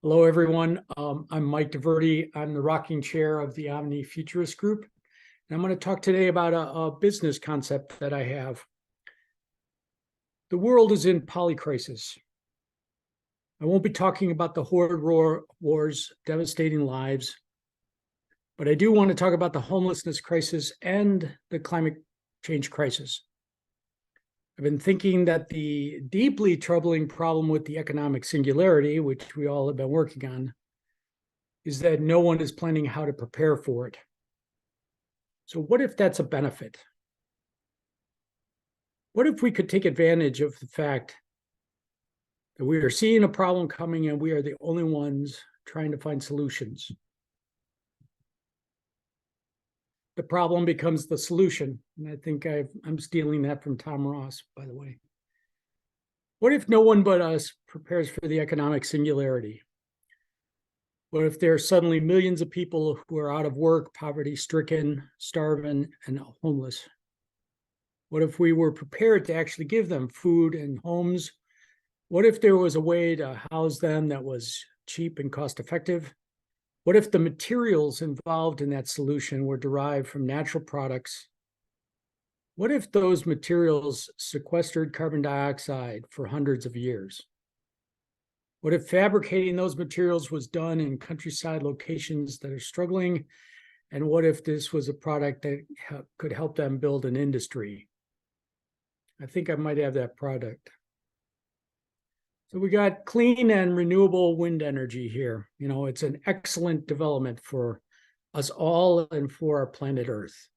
Hello, everyone. I'm Mike DeVerde. I'm the rocking chair of the OmniFuturists group. And I'm going to talk today about a business concept that I have. The world is in polycrisis. I won't be talking about the horde wars devastating lives, but I do want to talk about the homelessness crisis and the climate change crisis. I've been thinking that the deeply troubling problem with the economic singularity, which we all have been working on, is that no one is planning how to prepare for it. So what if that's a benefit? What if we could take advantage of the fact that we are seeing a problem coming and we are the only ones trying to find solutions? The problem becomes the solution. And I think I'm stealing that from Tom Ross, by the way. What if no one but us prepares for the economic singularity? What if there are suddenly millions of people who are out of work, poverty-stricken, starving, and homeless? What if we were prepared to actually give them food and homes? What if there was a way to house them that was cheap and cost-effective? What if the materials involved in that solution were derived from natural products? What if those materials sequestered carbon dioxide for hundreds of years? What if fabricating those materials was done in countryside locations that are struggling? And what if this was a product that could help them build an industry? I think I might have that product. So we got clean and renewable wind energy here. You know, it's an excellent development for us all and for our planet Earth.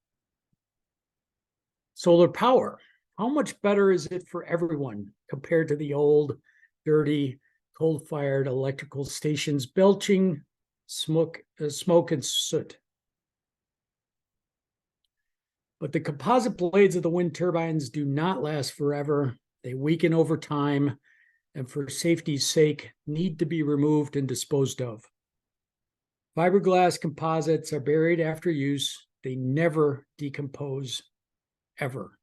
Solar power. How much better is it for everyone compared to the old, dirty, coal-fired electrical stations belching smoke and soot? But the composite blades of the wind turbines do not last forever. They weaken over time, and for safety's sake, need to be removed and disposed of. Fiberglass composites are buried after use. They never decompose, ever.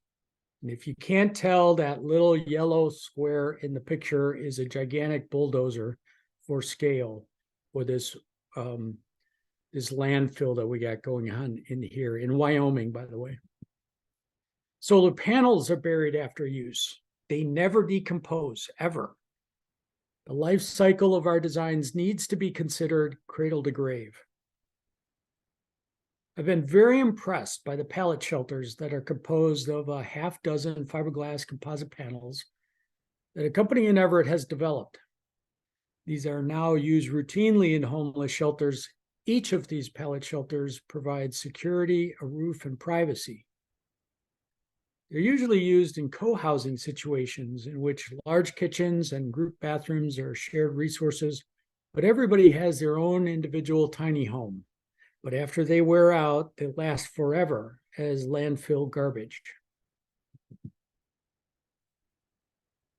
And if you can't tell, that little yellow square in the picture is a gigantic bulldozer for scale for this landfill that we got going on in here in Wyoming, by the way. Solar panels are buried after use. They never decompose, ever. The life cycle of our designs needs to be considered cradle to grave. I've been very impressed by the pallet shelters that are composed of a half dozen fiberglass composite panels that a company in Everett has developed. These are now used routinely in homeless shelters. Each of these pallet shelters provides security, a roof, and privacy. They're usually used in co-housing situations in which large kitchens and group bathrooms are shared resources, but everybody has their own individual tiny home. But after they wear out, they last forever as landfill garbage.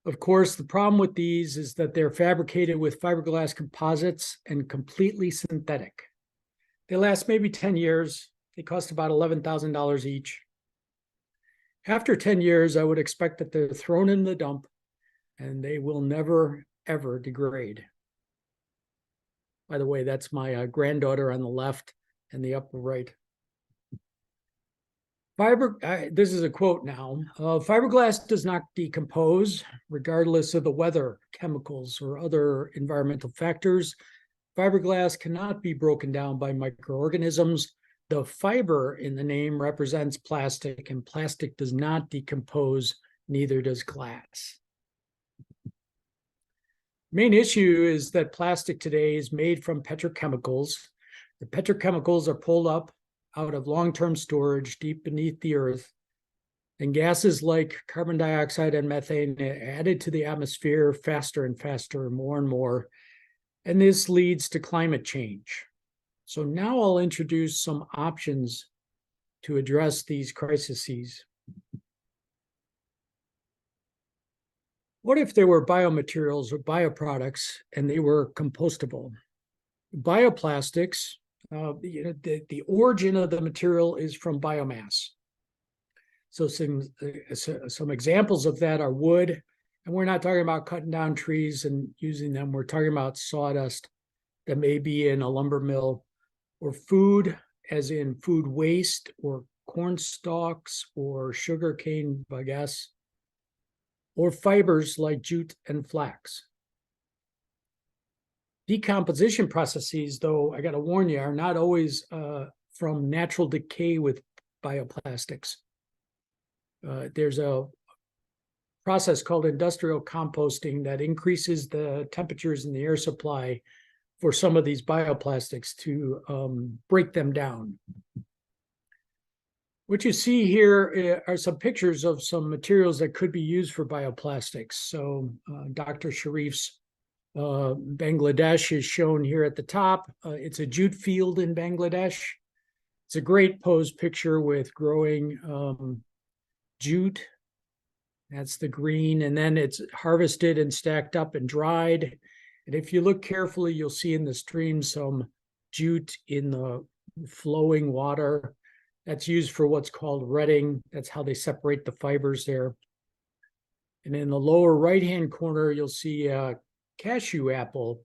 Of course, the problem with these is that they're fabricated with fiberglass composites and completely synthetic. They last maybe 10 years. They cost about $11,000 each. After 10 years, I would expect that they're thrown in the dump and they will never, ever degrade. By the way, that's my granddaughter on the left and the upper right. This is a quote now. Fiberglass does not decompose, regardless of the weather, chemicals, or other environmental factors. Fiberglass cannot be broken down by microorganisms. The fiber in the name represents plastic, and plastic does not decompose, neither does glass. Main issue is that plastic today is made from petrochemicals. The petrochemicals are pulled up out of long-term storage deep beneath the earth, and gases like carbon dioxide and methane are added to the atmosphere faster and faster, more and more, and this leads to climate change. So now I'll introduce some options to address these crises. What if there were biomaterials or bioproducts and they were compostable? Bioplastics, the origin of the material is from biomass. So some examples of that are wood, and we're not talking about cutting down trees and using them. We're talking about sawdust, that may be in a lumber mill, or food, as in food waste, or corn stalks, or sugarcane bagasse, or fibers like jute and flax. Decomposition processes, though, I got to warn you, are not always from natural decay with bioplastics. There's a process called industrial composting that increases the temperatures in the air supply for some of these bioplastics to break them down. What you see here are some pictures of some materials that could be used for bioplastics. So Dr. Sharif's Bangladesh is shown here at the top. It's a jute field in Bangladesh. It's a great posed picture with growing jute. That's the green, and then it's harvested and stacked up and dried. And if you look carefully, you'll see in the stream some jute in the flowing water. That's used for what's called retting. That's how they separate the fibers there. And in the lower right-hand corner, you'll see a cashew apple.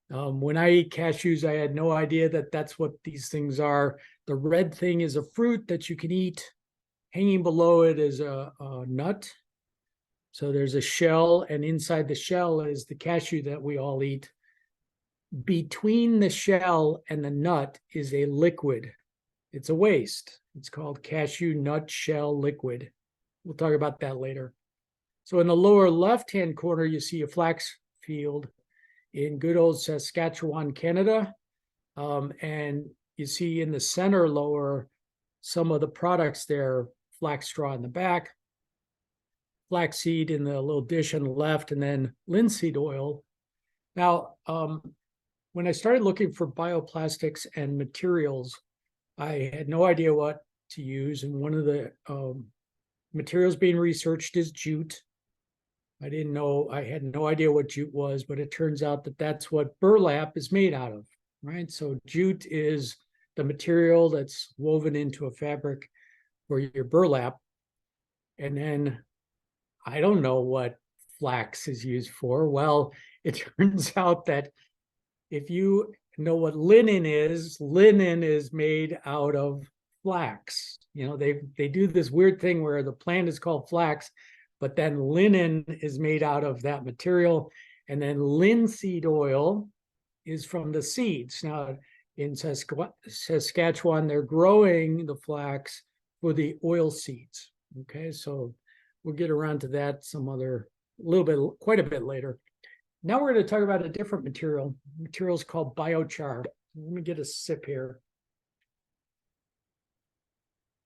When I eat cashews, I had no idea that that's what these things are. The red thing is a fruit that you can eat. Hanging below it is a nut. So there's a shell, and inside the shell is the cashew that we all eat. Between the shell and the nut is a liquid. It's a waste. It's called cashew nut shell liquid. We'll talk about that later. So in the lower left-hand corner, you see a flax field in good old Saskatchewan, Canada. And you see in the center lower some of the products there, flax straw in the back, flaxseed in the little dish on the left, and then linseed oil. Now, when I started looking for bioplastics and materials, I had no idea what to use. And one of the materials being researched is jute. I had no idea what jute was, but it turns out that that's what burlap is made out of, right? So jute is the material that's woven into a fabric for your burlap. And then I don't know what flax is used for. Well, it turns out that if you know what linen is made out of flax. You know, they do this weird thing where the plant is called flax, but then linen is made out of that material. And then linseed oil is from the seeds. Now, in Saskatchewan, they're growing the flax for the oil seeds. Okay, so we'll get around to that quite a bit later. Now we're going to talk about a different material. The material is called biochar. Let me get a sip here.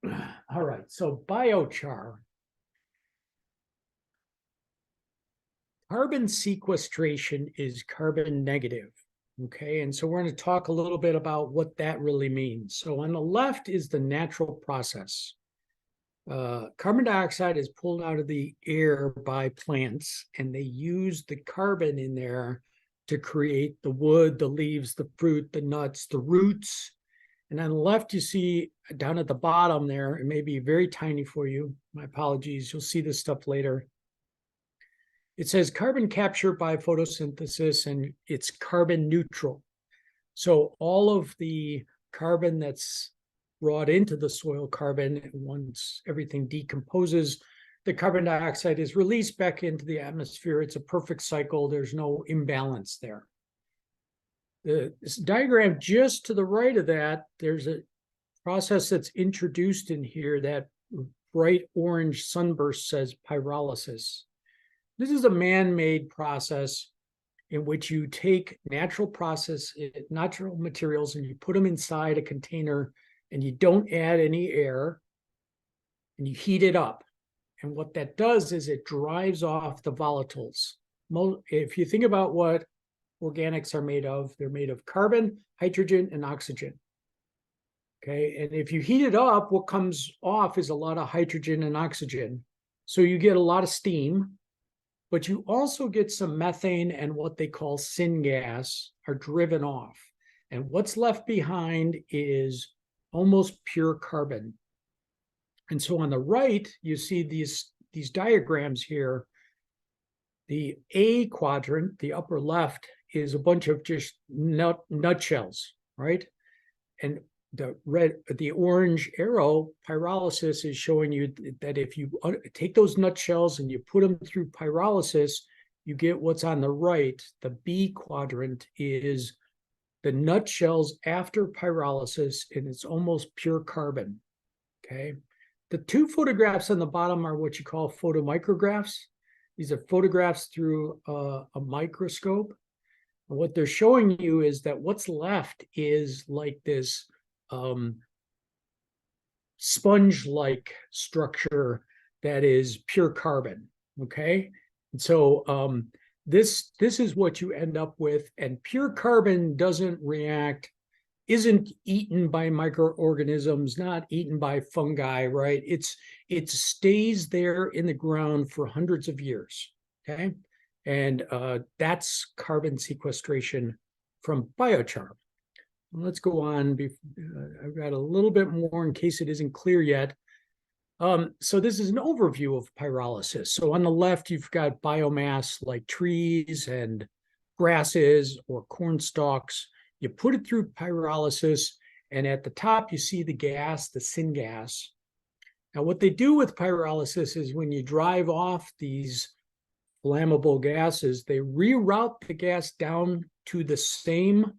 All right, so biochar. Carbon sequestration is carbon negative. Okay, and so we're going to talk a little bit about what that really means. So on the left is the natural process. Carbon dioxide is pulled out of the air by plants, and they use the carbon in there to create the wood, the leaves, the fruit, the nuts, the roots. And on the left, you see down at the bottom there, it may be very tiny for you. My apologies. You'll see this stuff later. It says carbon capture by photosynthesis, and it's carbon neutral. So all of the carbon that's brought into the soil carbon, once everything decomposes, the carbon dioxide is released back into the atmosphere. It's a perfect cycle. There's no imbalance there. This diagram just to the right of that, there's a process that's introduced in here. That bright orange sunburst says pyrolysis. This is a man-made process in which you take natural materials and you put them inside a container, and you don't add any air, and you heat it up. And what that does is it drives off the volatiles. If you think about what organics are made of, they're made of carbon, hydrogen, and oxygen. Okay, and if you heat it up, what comes off is a lot of hydrogen and oxygen. So you get a lot of steam, but you also get some methane and what they call syngas are driven off. And what's left behind is almost pure carbon. And so on the right, you see these diagrams here. The A quadrant, the upper left, is a bunch of just nutshells, right? And the orange arrow, pyrolysis, is showing you that if you take those nutshells and you put them through pyrolysis, you get what's on the right. The B quadrant is the nutshells after pyrolysis, and it's almost pure carbon, okay? The two photographs on the bottom are what you call photomicrographs. These are photographs through a microscope. And what they're showing you is that what's left is like this sponge-like structure that is pure carbon, okay? And so this is what you end up with, and pure carbon doesn't react, isn't eaten by microorganisms, not eaten by fungi, right? It stays there in the ground for hundreds of years, okay? And that's carbon sequestration from biochar. Let's go on. I've got a little bit more in case it isn't clear yet. So this is an overview of pyrolysis. So on the left, you've got biomass like trees and grasses or corn stalks. You put it through pyrolysis, and at the top, you see the gas, the syngas. Now, what they do with pyrolysis is when you drive off these flammable gases, they reroute the gas down to the same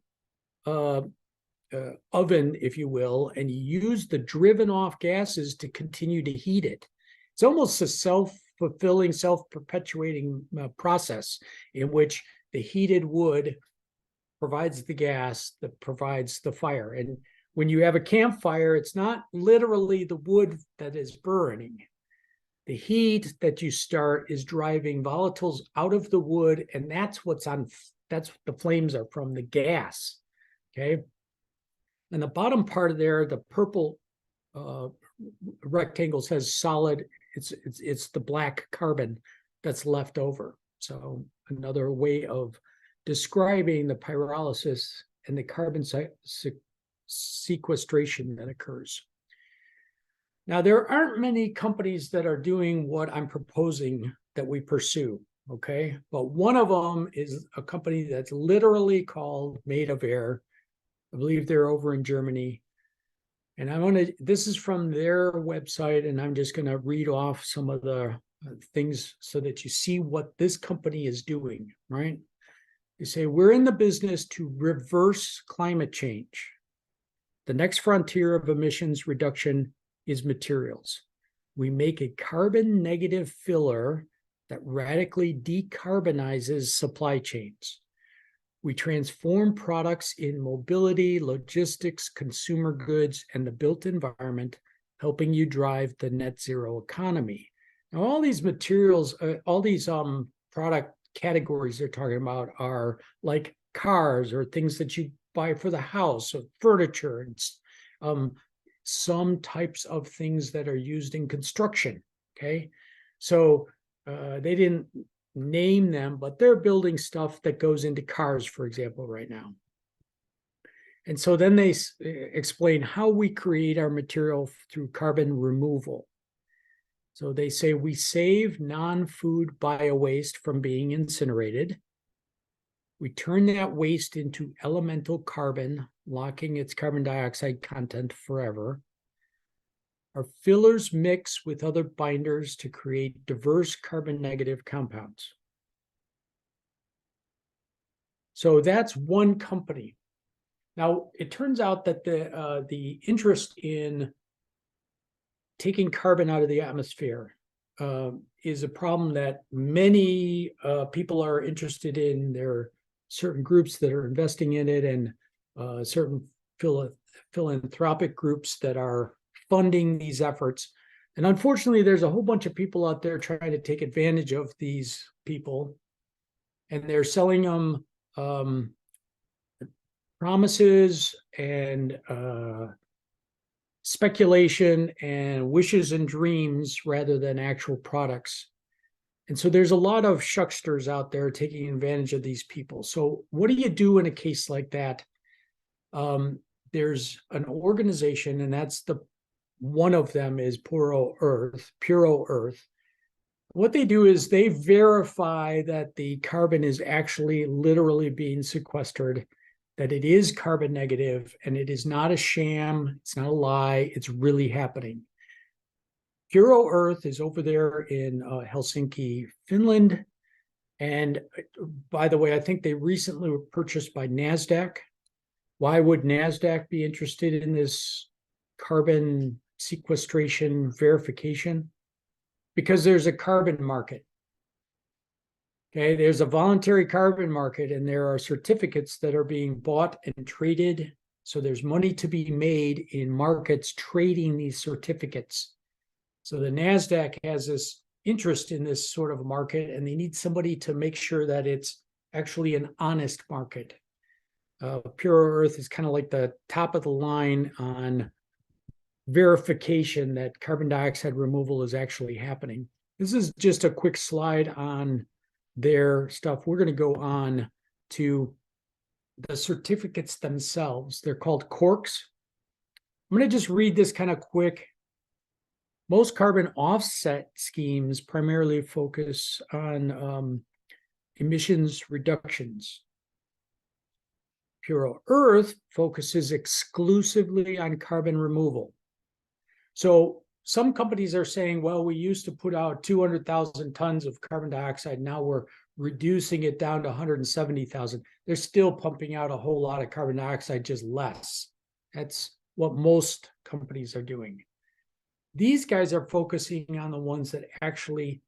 oven, if you will, and you use the driven off gases to continue to heat it. It's almost a self-fulfilling, self-perpetuating process in which the heated wood provides the gas that provides the fire. And when you have a campfire, it's not literally the wood that is burning. The heat that you start is driving volatiles out of the wood, and that's what the flames are from, the gas, okay? And the bottom part of there, the purple rectangle says solid. It's the black carbon that's left over. So another way of describing the pyrolysis and the carbon sequestration that occurs. Now, there aren't many companies that are doing what I'm proposing that we pursue, okay? But one of them is a company that's literally called Made of Air. I believe they're over in Germany. And this is from their website, and I'm just gonna read off some of the things so that you see what this company is doing, right? They say, we're in the business to reverse climate change. The next frontier of emissions reduction is materials. We make a carbon negative filler that radically decarbonizes supply chains. We transform products in mobility, logistics, consumer goods, and the built environment, helping you drive the net zero economy. Now, all these materials, all these product categories they're talking about are like cars or things that you buy for the house, or furniture, and some types of things that are used in construction, okay? So they didn't name them, but they're building stuff that goes into cars, for example, right now. And so then they explain how we create our material through carbon removal. So they say we save non-food bio-waste from being incinerated. We turn that waste into elemental carbon, locking its carbon dioxide content forever. Our fillers mix with other binders to create diverse carbon negative compounds. So that's one company. Now, it turns out that the interest in taking carbon out of the atmosphere is a problem that many people are interested in. There are certain groups that are investing in it, and certain philanthropic groups that are funding these efforts. And unfortunately, there's a whole bunch of people out there trying to take advantage of these people, and they're selling them promises and speculation and wishes and dreams rather than actual products. And so there's a lot of shucksters out there taking advantage of these people. So what do you do in a case like that? There's an organization, and that's one of them is Puro Earth. What they do is they verify that the carbon is actually literally being sequestered, that it is carbon negative, and it is not a sham, it's not a lie, it's really happening. Puro Earth is over there in Helsinki, Finland. And by the way, I think they recently were purchased by NASDAQ. Why would NASDAQ be interested in this carbon sequestration verification? Because there's a carbon market. Okay, there's a voluntary carbon market, and there are certificates that are being bought and traded. So there's money to be made in markets trading these certificates. So the NASDAQ has this interest in this sort of market, and they need somebody to make sure that it's actually an honest market. Pure Earth is kind of like the top of the line on verification that carbon dioxide removal is actually happening. This is just a quick slide on their stuff. We're going to go on to the certificates themselves. They're called corks. I'm going to just read this kind of quick. Most carbon offset schemes primarily focus on emissions reductions. Pure Earth focuses exclusively on carbon removal. So some companies are saying, well, we used to put out 200,000 tons of carbon dioxide. Now we're reducing it down to 170,000. They're still pumping out a whole lot of carbon dioxide, just less. That's what most companies are doing. These guys are focusing on the ones that actually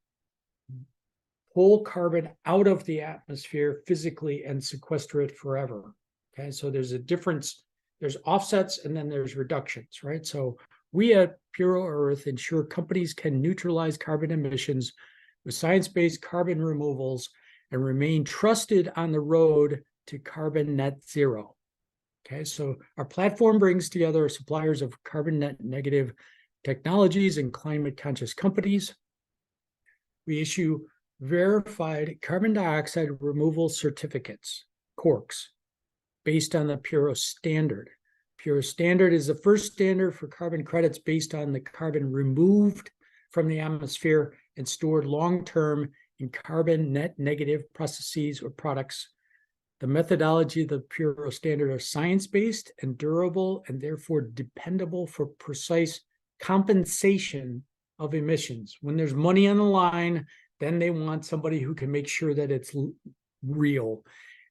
pull carbon out of the atmosphere physically and sequester it forever. Okay, so there's a difference. There's offsets and then there's reductions, right? So we at Puro Earth ensure companies can neutralize carbon emissions with science-based carbon removals and remain trusted on the road to carbon net zero. Okay, so our platform brings together suppliers of carbon net negative technologies and climate conscious companies. We issue verified carbon dioxide removal certificates, corks, based on the Puro standard. Puro standard is the first standard for carbon credits based on the carbon removed from the atmosphere and stored long-term in carbon net negative processes or products. The methodology of the Puro standard are science-based and durable and therefore dependable for precise compensation of emissions. When there's money on the line, then they want somebody who can make sure that it's real.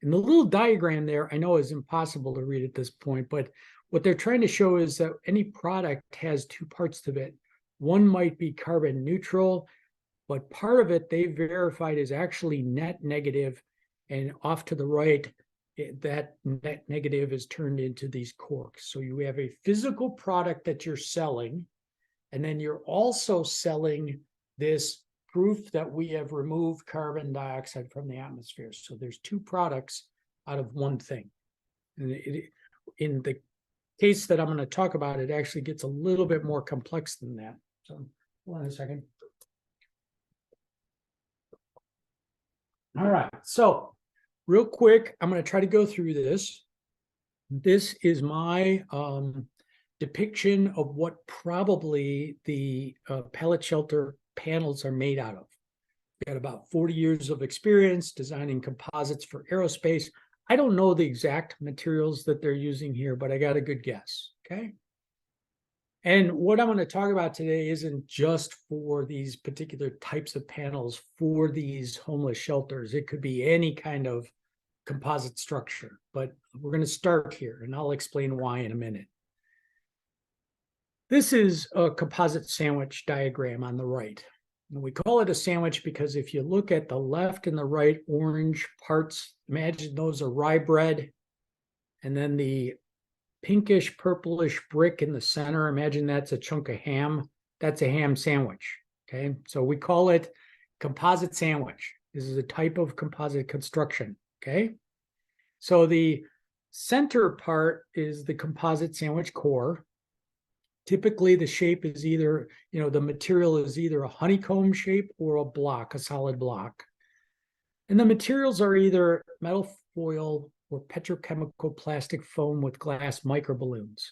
And the little diagram there, I know is impossible to read at this point, but what they're trying to show is that any product has two parts to it. One might be carbon neutral, but part of it they verified is actually net negative, and off to the right, that net negative is turned into these corks. So you have a physical product that you're selling, and then you're also selling this proof that we have removed carbon dioxide from the atmosphere. So there's two products out of one thing. And in the case that I'm going to talk about, it actually gets a little bit more complex than that. So hold on a second. All right. So real quick, I'm going to try to go through this. This is my depiction of what probably the pellet shelter panels are made out of. We got about 40 years of experience designing composites for aerospace. I don't know the exact materials that they're using here, but I got a good guess, okay? And what I'm going to talk about today isn't just for these particular types of panels for these homeless shelters. It could be any kind of composite structure, but we're going to start here, and I'll explain why in a minute. This is a composite sandwich diagram on the right. And we call it a sandwich because if you look at the left and the right orange parts, imagine those are rye bread. And then the pinkish purplish brick in the center, imagine that's a chunk of ham. That's a ham sandwich, okay? So we call it composite sandwich. This is a type of composite construction, okay? So the center part is the composite sandwich core. Typically, the shape is either, the material is either a honeycomb shape or a block, a solid block. And the materials are either metal foil or petrochemical plastic foam with glass microballoons.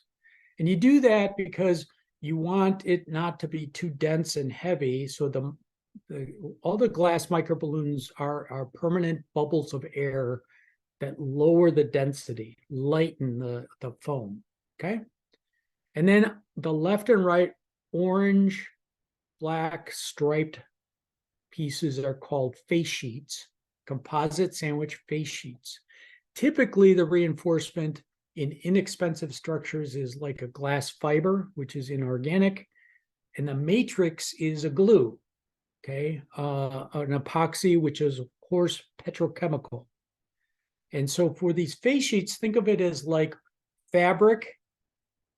And you do that because you want it not to be too dense and heavy, so the all the glass microballoons are permanent bubbles of air that lower the density, lighten the foam, okay? And then the left and right orange, black striped pieces are called face sheets, composite sandwich face sheets. Typically, the reinforcement in inexpensive structures is like a glass fiber, which is inorganic, and the matrix is a glue, okay? An epoxy, which is, of course, petrochemical. And so for these face sheets, think of it as like fabric,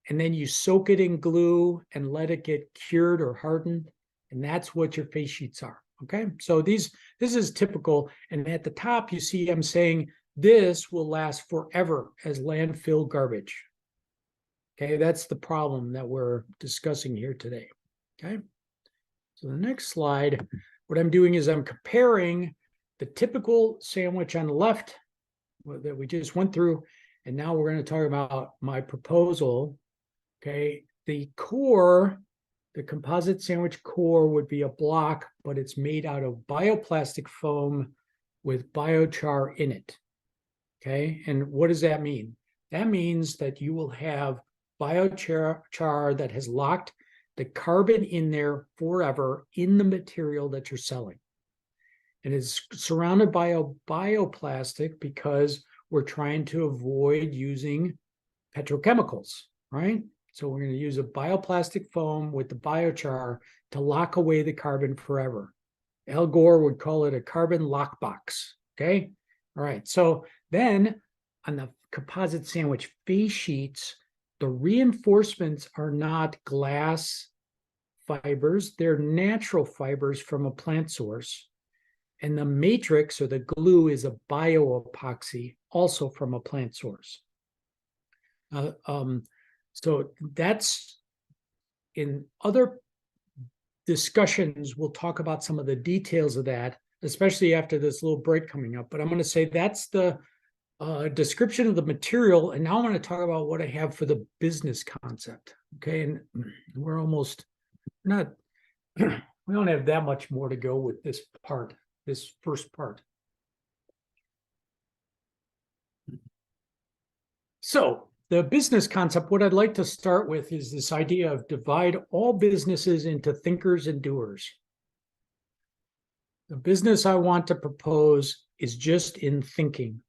and then you soak it in glue and let it get cured or hardened, and that's what your face sheets are, okay? So this is typical, and at the top you see I'm saying this will last forever as landfill garbage, okay? That's the problem that we're discussing here today, okay? So the next slide, what I'm doing is I'm comparing the typical sandwich on the left that we just went through, and now we're going to talk about my proposal, okay? The core, the composite sandwich core would be a block, but it's made out of bioplastic foam with biochar in it, okay? And what does that mean? That means that you will have biochar that has locked the carbon in there forever in the material that you're selling. And it's surrounded by a bioplastic because we're trying to avoid using petrochemicals, right? So we're going to use a bioplastic foam with the biochar to lock away the carbon forever. Al Gore would call it a carbon lockbox, okay? All right, so then on the composite sandwich face sheets, the reinforcements are not glass fibers, they're natural fibers from a plant source. And the matrix or the glue is a bioepoxy, also from a plant source. So that's in other discussions, we'll talk about some of the details of that, especially after this little break coming up. But I'm going to say that's the description of the material. And now I'm going to talk about what I have for the business concept. Okay. And we're almost not, we don't have that much more to go with this part. This first part. So the business concept, what I'd like to start with is this idea of divide all businesses into thinkers and doers. The business I want to propose is just in thinking,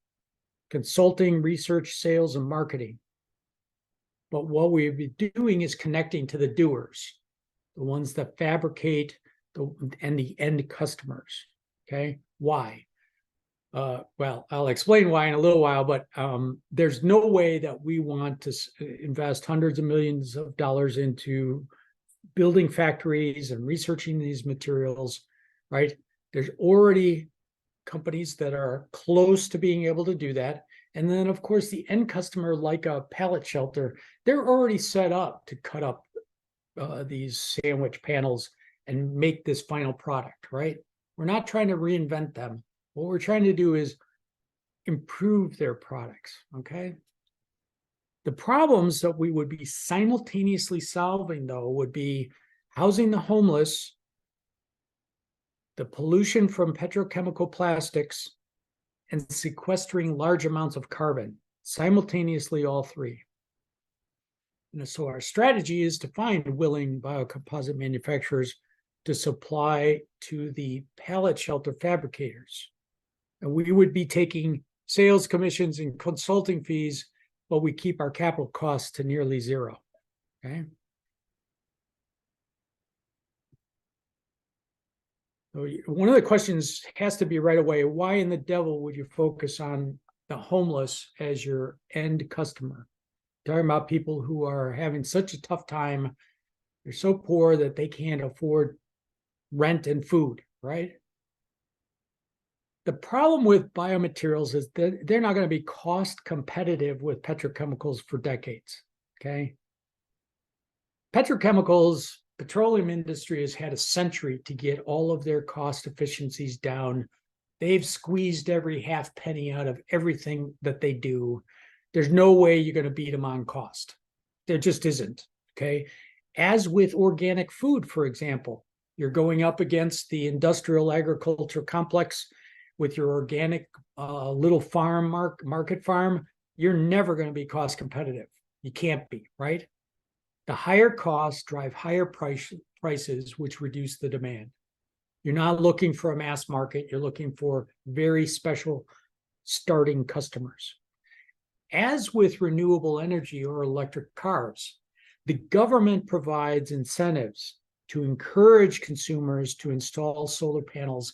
consulting, research, sales, and marketing. But what we'll be doing is connecting to the doers, the ones that fabricate and the end customers. Okay, why? Well, I'll explain why in a little while, but there's no way that we want to invest hundreds of millions of dollars into building factories and researching these materials, right? There's already companies that are close to being able to do that. And then, of course, the end customer, like a pallet shelter, they're already set up to cut up these sandwich panels and make this final product, right? We're not trying to reinvent them. What we're trying to do is improve their products, okay? The problems that we would be simultaneously solving, though, would be housing the homeless, the pollution from petrochemical plastics, and sequestering large amounts of carbon, simultaneously all three. And so our strategy is to find willing biocomposite manufacturers to supply to the pallet shelter fabricators. And we would be taking sales commissions and consulting fees, but we keep our capital costs to nearly zero, okay? So one of the questions has to be right away, why in the devil would you focus on the homeless as your end customer? Talking about people who are having such a tough time, they're so poor that they can't afford rent and food, right? The problem with biomaterials is that they're not going to be cost competitive with petrochemicals for decades, okay? Petrochemicals, petroleum industry has had a century to get all of their cost efficiencies down. They've squeezed every half penny out of everything that they do. There's no way you're going to beat them on cost. There just isn't, okay? As with organic food, for example, You're going up against the industrial agriculture complex with your organic little farm market farm. You're never going to be cost competitive. You can't be, right? The higher costs drive higher prices, which reduce the demand. You're not looking for a mass market. You're looking for very special starting customers. As with renewable energy or electric cars, the government provides incentives to encourage consumers to install solar panels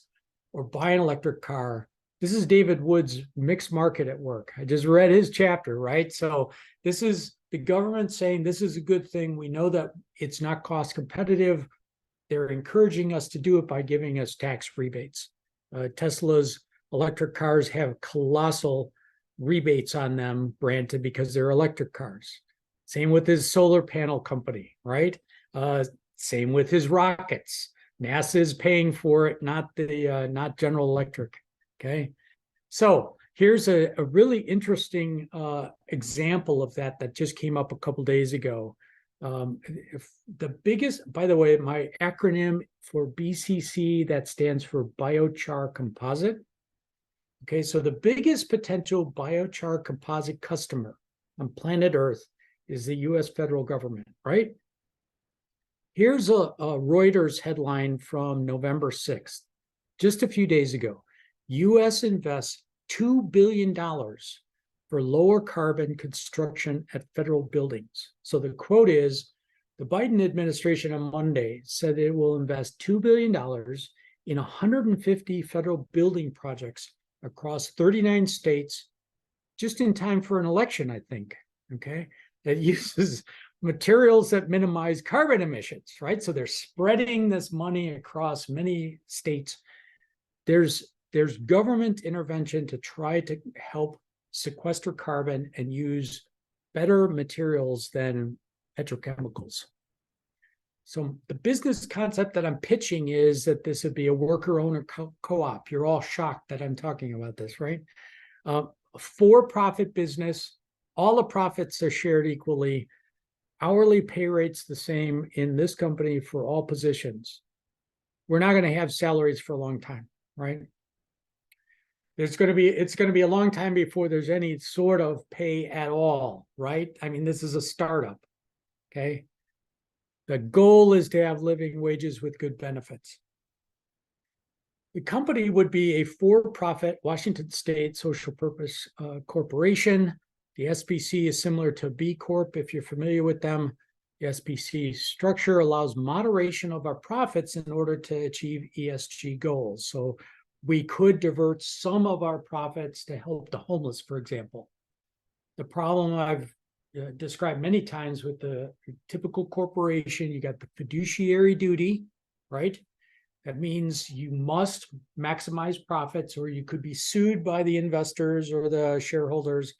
or buy an electric car. This is David Wood's mixed market at work. I just read his chapter, right? So this is the government saying this is a good thing. We know that it's not cost competitive. They're encouraging us to do it by giving us tax rebates. Tesla's electric cars have colossal rebates on them granted because they're electric cars. Same with his solar panel company, right? Same with his rockets. NASA is paying for it, not General Electric. Okay, so here's a really interesting example of that just came up a couple days ago. The biggest, by the way, my acronym for BCC, that stands for biochar composite. Okay, so the biggest potential biochar composite customer on planet Earth is the US federal government, right? Here's a Reuters headline from November 6th, just a few days ago. US invests $2 billion for lower carbon construction at federal buildings. So the quote is, the Biden administration on Monday said it will invest $2 billion in 150 federal building projects across 39 states, just in time for an election, I think, okay, that uses materials that minimize carbon emissions, right? So they're spreading this money across many states. There's government intervention to try to help sequester carbon and use better materials than petrochemicals. So the business concept that I'm pitching is that this would be a worker-owner co-op. You're all shocked that I'm talking about this, right? A for-profit business, all the profits are shared equally, hourly pay rates the same in this company for all positions. We're not going to have salaries for a long time, right? It's going to be a long time before there's any sort of pay at all, right? I mean, this is a startup, okay? The goal is to have living wages with good benefits. The company would be a for-profit Washington State social purpose corporation. The SPC is similar to B Corp, if you're familiar with them. The SPC structure allows moderation of our profits in order to achieve ESG goals. So we could divert some of our profits to help the homeless, for example. The problem I've described many times with the typical corporation, you got the fiduciary duty, right? That means you must maximize profits, or you could be sued by the investors or the shareholders,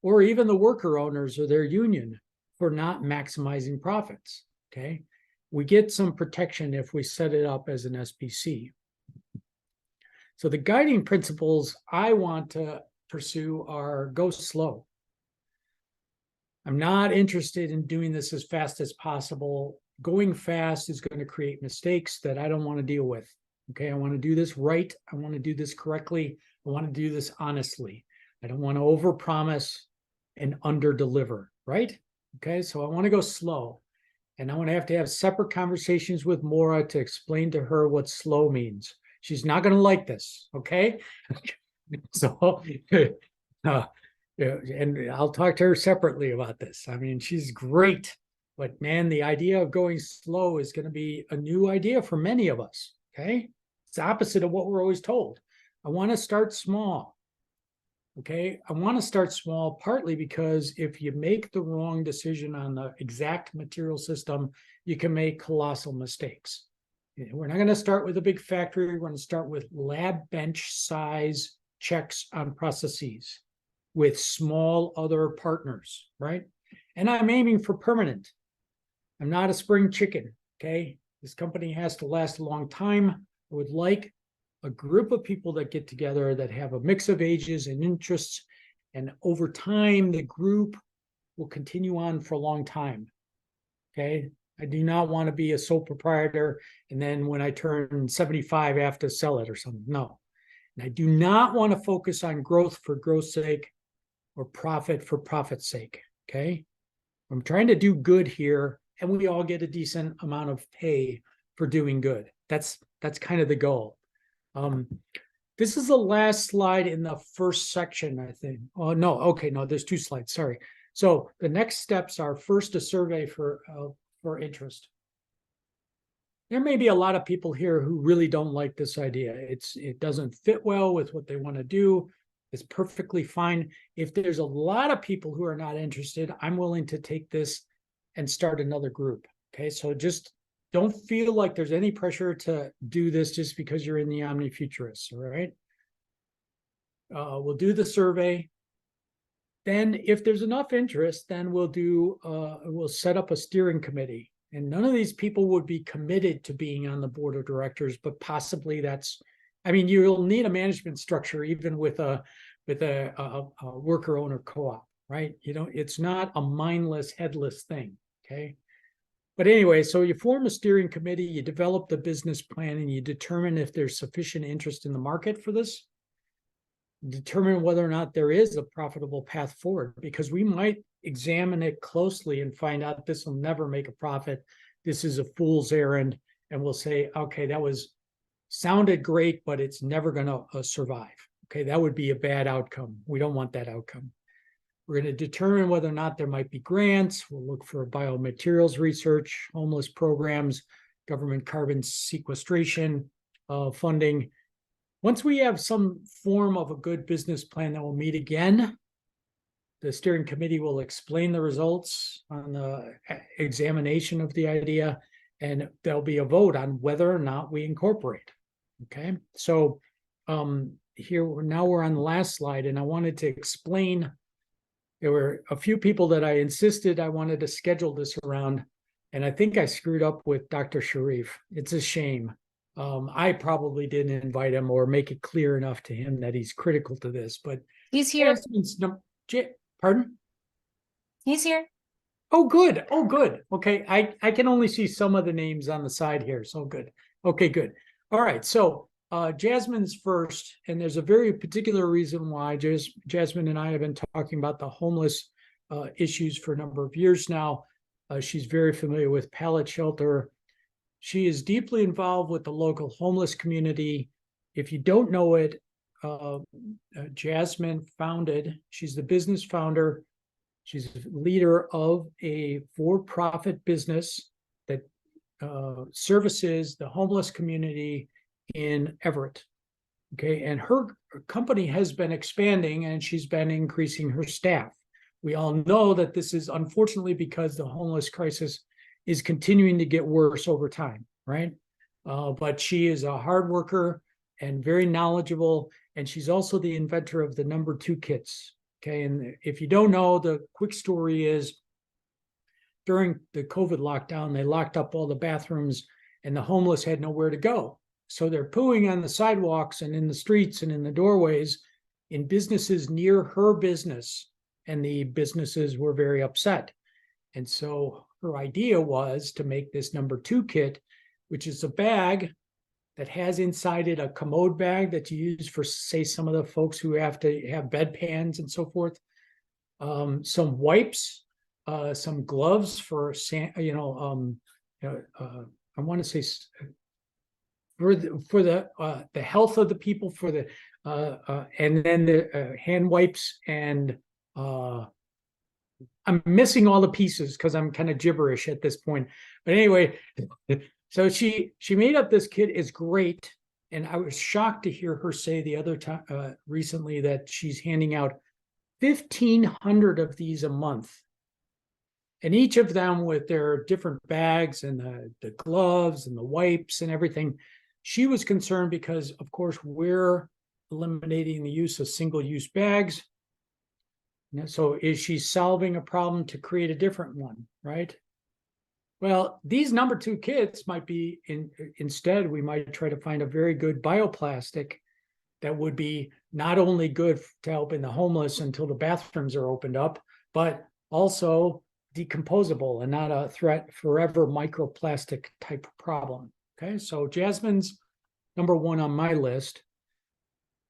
or even the worker owners or their union for not maximizing profits, okay? We get some protection if we set it up as an SPC. So the guiding principles I want to pursue are go slow. I'm not interested in doing this as fast as possible. Going fast is going to create mistakes that I don't want to deal with. Okay, I want to do this right. I want to do this correctly. I want to do this honestly. I don't want to overpromise and underdeliver, right? Okay, so I want to go slow. And I want to have separate conversations with Maura to explain to her what slow means. She's not going to like this, okay? So, and I'll talk to her separately about this. I mean, she's great, but man, the idea of going slow is going to be a new idea for many of us, okay? It's opposite of what we're always told. I want to start small, okay? I want to start small partly because if you make the wrong decision on the exact material system, you can make colossal mistakes. We're not going to start with a big factory. We're going to start with lab bench size checks on processes with small other partners, right? And I'm aiming for permanent. I'm not a spring chicken, okay? This company has to last a long time. I would like a group of people that get together that have a mix of ages and interests, and over time, the group will continue on for a long time, okay? I do not want to be a sole proprietor, and then when I turn 75, I have to sell it or something. No. And I do not want to focus on growth for growth's sake or profit for profit's sake. Okay. I'm trying to do good here, and we all get a decent amount of pay for doing good. That's kind of the goal. This is the last slide in the first section, I think. Oh, no. Okay. No, there's 2 slides. Sorry. So the next steps are first a survey for interest. There may be a lot of people here who really don't like this idea. It doesn't fit well with what they want to do. It's perfectly fine. If there's a lot of people who are not interested, I'm willing to take this and start another group. Okay, so just don't feel like there's any pressure to do this just because you're in the OmniFuturists, all right? We'll do the survey. Then if there's enough interest, then we'll set up a steering committee. And none of these people would be committed to being on the board of directors, but possibly you'll need a management structure even with a worker owner co-op, right? It's not a mindless, headless thing, okay? But anyway, so you form a steering committee, you develop the business plan, and you determine if there's sufficient interest in the market for this. Determine whether or not there is a profitable path forward, because we might examine it closely and find out this will never make a profit. This is a fool's errand. And we'll say, okay, sounded great, but it's never going to survive. Okay, that would be a bad outcome. We don't want that outcome. We're going to determine whether or not there might be grants. We'll look for biomaterials research, homeless programs, government carbon sequestration funding. Once we have some form of a good business plan, that will meet again. The steering committee will explain the results on the examination of the idea, and there'll be a vote on whether or not we incorporate. Okay, so now we're on the last slide, and I wanted to explain. There were a few people that I insisted I wanted to schedule this around, and I think I screwed up with Dr. Sharif. It's a shame. I probably didn't invite him or make it clear enough to him that he's critical to this, but he's here. Pardon? He's here. Oh, good. Oh, good. Okay. I can only see some of the names on the side here. So good. Okay, good. All right. So Jasmine's first, and there's a very particular reason why Jasmine and I have been talking about the homeless issues for a number of years now. She's very familiar with BioShelter. She is deeply involved with the local homeless community. If you don't know it, Jasmine she's the business founder. She's a leader of a for-profit business that services the homeless community in Everett. Okay, and her company has been expanding, and she's been increasing her staff. We all know that this is unfortunately because the homeless crisis is continuing to get worse over time, right? But she is a hard worker and very knowledgeable, and she's also the inventor of the number 2 kits. Okay, and if you don't know, the quick story is during the COVID lockdown, they locked up all the bathrooms, and the homeless had nowhere to go. So they're pooing on the sidewalks and in the streets and in the doorways in businesses near her business, and the businesses were very upset. And so her idea was to make this number 2 kit, which is a bag that has inside it a commode bag that you use for, say, some of the folks who have to have bedpans and so forth, some wipes, some gloves for, I want to say for the health of the people, for the and then the hand wipes, and I'm missing all the pieces because I'm kind of gibberish at this point. But anyway, so she made up this kit. It's great, and I was shocked to hear her say the other time recently that she's handing out 1,500 of these a month, and each of them with their different bags and the gloves and the wipes and everything. She was concerned because, of course, we're eliminating the use of single-use bags. So is she solving a problem to create a different one, right? Well, these number 2 kits might be, instead, we might try to find a very good bioplastic that would be not only good to help in the homeless until the bathrooms are opened up, but also decomposable and not a threat forever microplastic type problem. Okay, so Jasmine's number one on my list.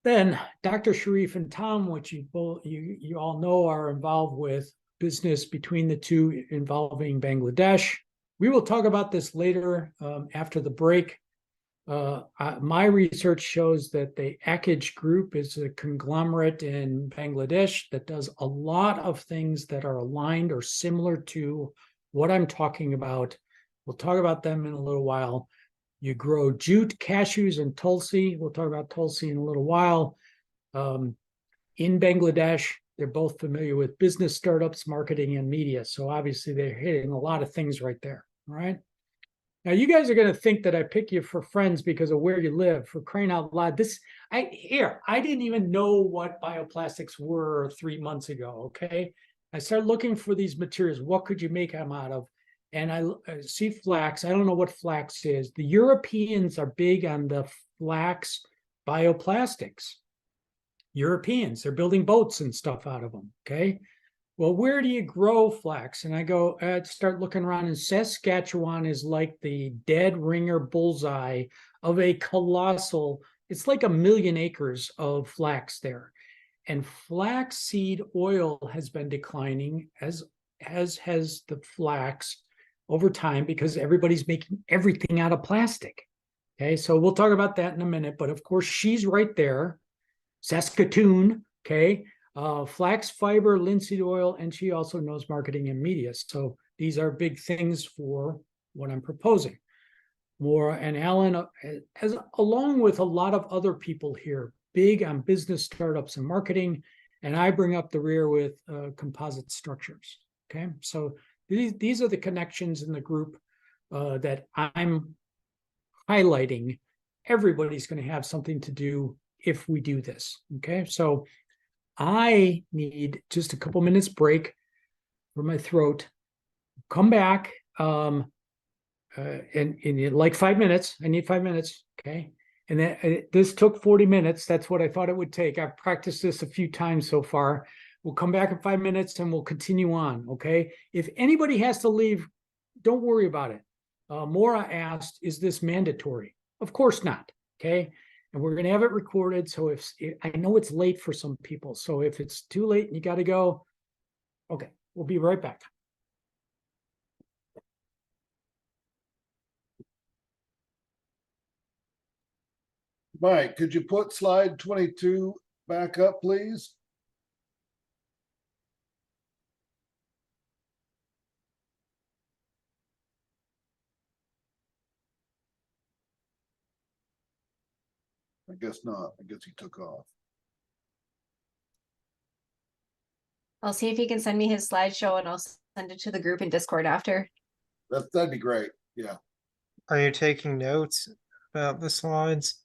Then Dr. Sharif and Tom, which you all know are involved with business between the two involving Bangladesh. We will talk about this later after the break. My research shows that the Akij Group is a conglomerate in Bangladesh that does a lot of things that are aligned or similar to what I'm talking about. We'll talk about them in a little while. You grow jute, cashews, and tulsi. We'll talk about tulsi in a little while. In Bangladesh, they're both familiar with business startups, marketing, and media. So obviously they're hitting a lot of things right there, all right? Now you guys are going to think that I pick you for friends because of where you live. For crying out loud, I didn't even know what bioplastics were 3 months ago, okay? I started looking for these materials. What could you make them out of? And I see flax. I don't know what flax is. The Europeans are big on the flax bioplastics. Europeans, they're building boats and stuff out of them, okay? Well, where do you grow flax? And I go, start looking around, and Saskatchewan is like the dead ringer bullseye of a colossal, it's like 1 million acres of flax there. And flaxseed oil has been declining, as has the flax over time, because everybody's making everything out of plastic. Okay, so we'll talk about that in a minute. But of course, she's right there, Saskatoon, okay? Flax fiber, linseed oil, and she also knows marketing and media. So these are big things for what I'm proposing. Maura and Alan, along with a lot of other people here, big on business startups and marketing, and I bring up the rear with composite structures. Okay, so these are the connections in the group that I'm highlighting. Everybody's going to have something to do if we do this. Okay, so I need just a couple minutes break for my throat. Come back in like 5 minutes. I need 5 minutes. Okay. And then this took 40 minutes. That's what I thought it would take. I've practiced this a few times so far. We'll come back in 5 minutes and we'll continue on. Okay. If anybody has to leave, don't worry about it. Maura asked, is this mandatory? Of course not. Okay. And we're going to have it recorded. So if I know it's late for some people, so if it's too late and you got to go, okay, we'll be right back. Mike, could you put slide 22 back up, please? I guess not. I guess he took off. I'll see if he can send me his slideshow and I'll send it to the group in Discord after. That'd be great. Yeah. Are you taking notes about the slides?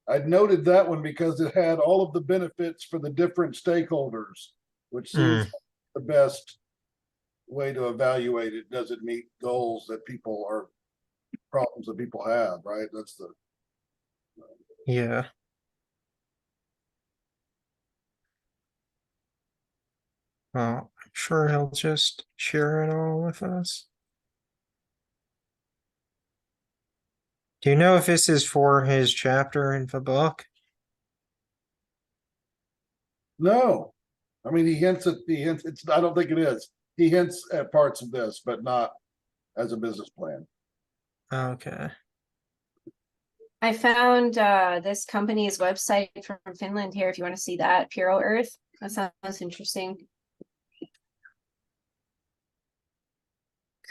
I noted that one because it had all of the benefits for the different stakeholders, which seems the best way to evaluate it. Does it meet goals that people are problems that people have, right? That's the Yeah. Well, I'm sure he'll just share it all with us. Do you know if this is for his chapter in the book? no. I mean, he hints. It's. I don't think it is. He hints at parts of this, but not as a business plan. Okay. I found this company's website from Finland here if you want to see that. Puro Earth. That sounds interesting.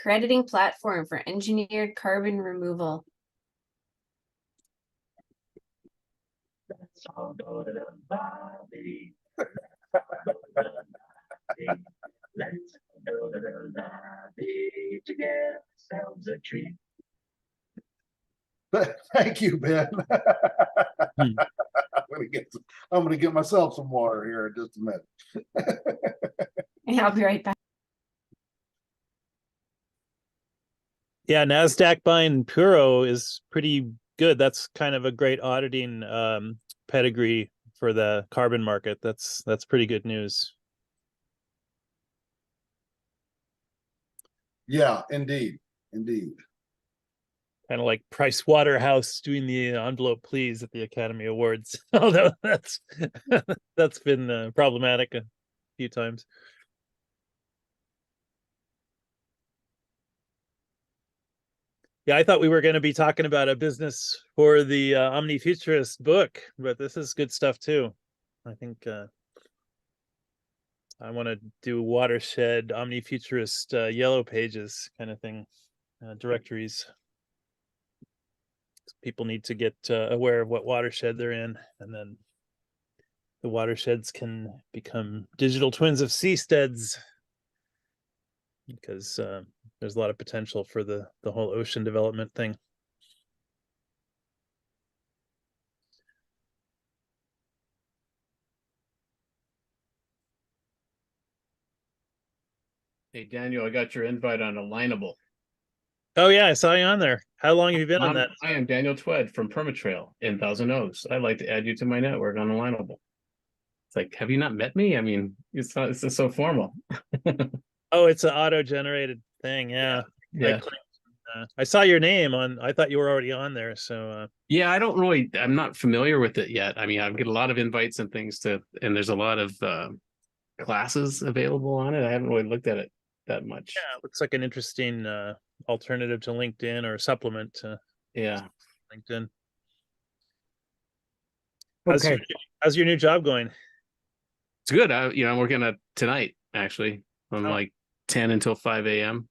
Crediting platform for engineered carbon removal. Let's all go to the lobby. Let's go to the lobby to get ourselves a treat. Thank you, Ben. I'm gonna get myself some water here in just a minute. Yeah, I'll be right back. Yeah, NASDAQ buying Puro is pretty good. That's kind of a great auditing pedigree for the carbon market. That's pretty good news. Yeah, indeed, indeed. Kind of like Price Waterhouse doing the envelope please at the Academy Awards. Although that's been problematic a few times. Yeah, I thought we were going to be talking about a business for the OmniFuturist book, but this is good stuff too. I think I want to do watershed OmniFuturist yellow pages kind of thing, directories. People need to get aware of what watershed they're in, and then the watersheds can become digital twins of seasteads, because there's a lot of potential for the whole ocean development thing. Hey, Daniel, I got your invite on Alignable. Oh yeah, I saw you on there. How long have you been on that? I am Daniel Twed from Permatrail in Thousand Oaks. I'd like to add you to my network on Alignable. It's like, have you not met me? I mean, it's just so formal. Oh, it's an auto-generated thing. Yeah. Yeah. I saw your name on. I thought you were already on there. So Yeah, I'm not familiar with it yet. I mean, I get a lot of invites and things and there's a lot of classes available on it. I haven't really looked at it that much. yeah, it looks like an interesting alternative to LinkedIn, or supplement to Yeah. LinkedIn. Okay. How's your new job going? It's good. I'm working tonight, actually, from Oh. like 10 until 5 a.m.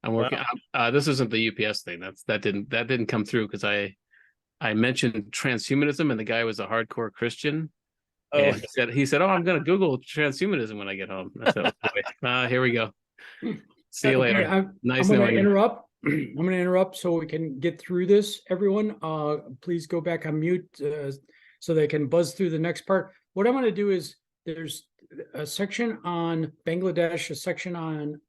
I'm working. This isn't the UPS thing. That didn't come through because I mentioned transhumanism and the guy was a hardcore Christian. Oh, And he said, "Oh, I'm going to Google transhumanism when I get home." I said, "Oh, boy. Here we go. See you Okay, later." I'm Nice going to knowing you. interrupt. I'm going to interrupt so we can get through this, everyone. Please go back on mute so they can buzz through the next part. What I'm going to do is there's a section on Bangladesh, a section on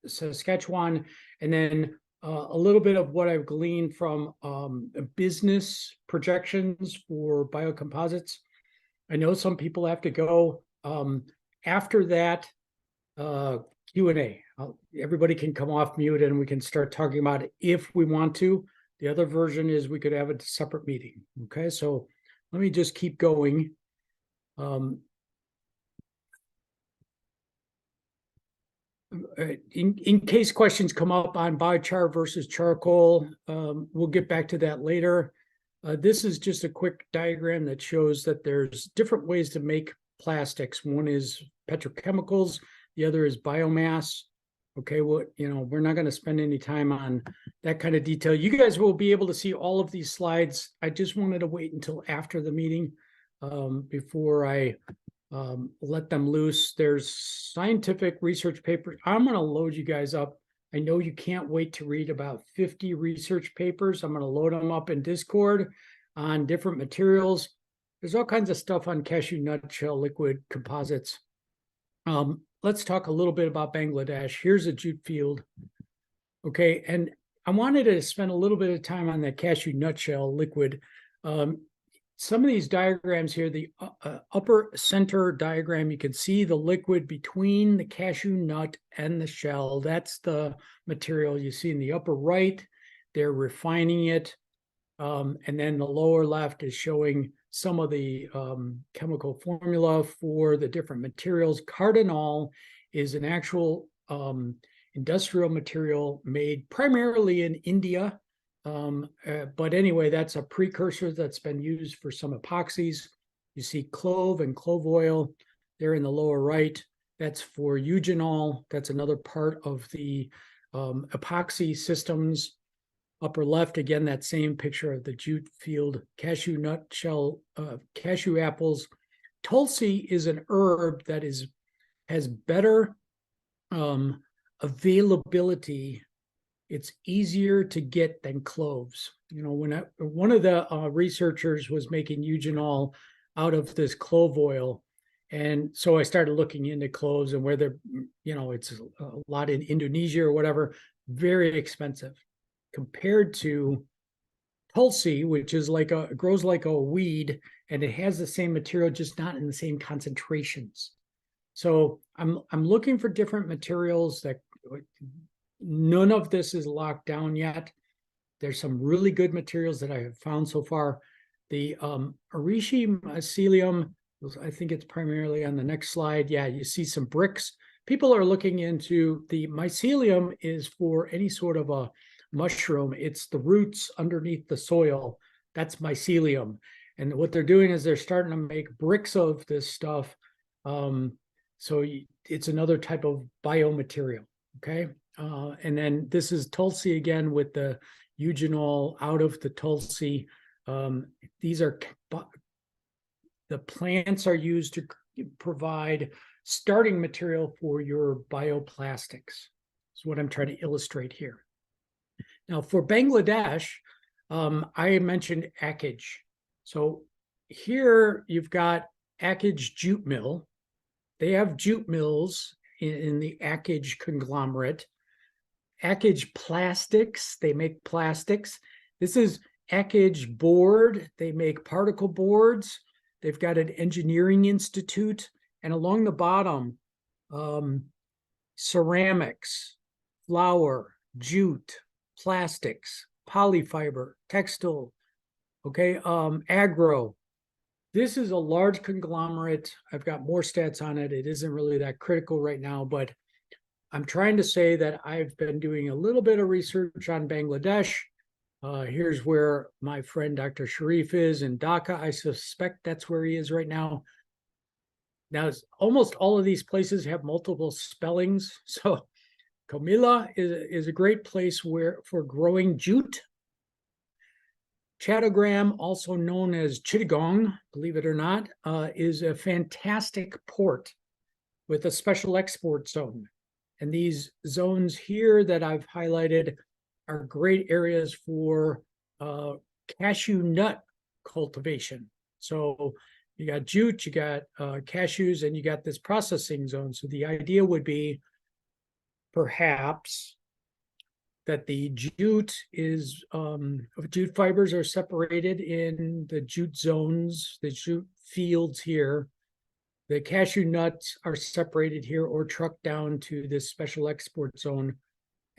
Saskatchewan, and then a little bit of what I've gleaned from business projections for biocomposites. I know some people have to go. After that, Q&A. Everybody can come off mute and we can start talking about it if we want to. The other version is we could have a separate meeting. Okay, so let me just keep going. In case questions come up on biochar versus charcoal, we'll get back to that later. This is just a quick diagram that shows that there's different ways to make plastics. One is petrochemicals, the other is biomass. Okay, well, we're not going to spend any time on that kind of detail. You guys will be able to see all of these slides. I just wanted to wait until after the meeting before I let them loose. There's scientific research papers. I'm going to load you guys up. I know you can't wait to read about 50 research papers. I'm going to load them up in Discord on different materials. There's all kinds of stuff on cashew nut shell liquid composites. Let's talk a little bit about Bangladesh. Here's a jute field. Okay, and I wanted to spend a little bit of time on that cashew nutshell liquid. Some of these diagrams here, the upper center diagram, you can see the liquid between the cashew nut and the shell. That's the material you see in the upper right. They're refining it. And then the lower left is showing some of the chemical formula for the different materials. Cardinal is an actual industrial material made primarily in India. But anyway, that's a precursor that's been used for some epoxies. You see clove and clove oil there in the lower right. That's for eugenol. That's another part of the epoxy systems. Upper left, again, that same picture of the jute field, cashew nut shell, cashew apples. Tulsi is an herb that has better availability. It's easier to get than cloves. When one of the researchers was making eugenol out of this clove oil, and so I started looking into cloves and where they're, it's a lot in Indonesia or whatever, very expensive compared to Tulsi, which is grows like a weed, and it has the same material, just not in the same concentrations. So I'm looking for different materials that none of this is locked down yet. There's some really good materials that I have found so far. The Orishi mycelium, I think it's primarily on the next slide. Yeah, you see some bricks. People are looking into the mycelium is for any sort of a mushroom. It's the roots underneath the soil. That's mycelium. And what they're doing is they're starting to make bricks of this stuff. So it's another type of biomaterial, okay? And then this is Tulsi again with the eugenol out of the Tulsi. These are, the plants are used to provide starting material for your bioplastics. That's what I'm trying to illustrate here. Now for Bangladesh, I mentioned Akij. So here you've got Akij jute mill. They have jute mills in the Akij conglomerate. Akij plastics, they make plastics. This is Akij board, they make particle boards. They've got an engineering institute. And along the bottom, ceramics, flour, jute, plastics, polyfiber, textile, okay, agro. This is a large conglomerate. I've got more stats on it. It isn't really that critical right now, but I'm trying to say that I've been doing a little bit of research on Bangladesh. Here's where my friend Dr. Sharif is in Dhaka. I suspect that's where he is right now. Now, almost all of these places have multiple spellings. So Comilla is a great place for growing jute. Chattogram, also known as Chittagong, believe it or not, is a fantastic port with a special export zone. And these zones here that I've highlighted are great areas for cashew nut cultivation. So you got jute, you got cashews, and you got this processing zone. So the idea would be perhaps that the jute jute fibers are separated in the jute zones, the jute fields here. The cashew nuts are separated here or trucked down to this special export zone.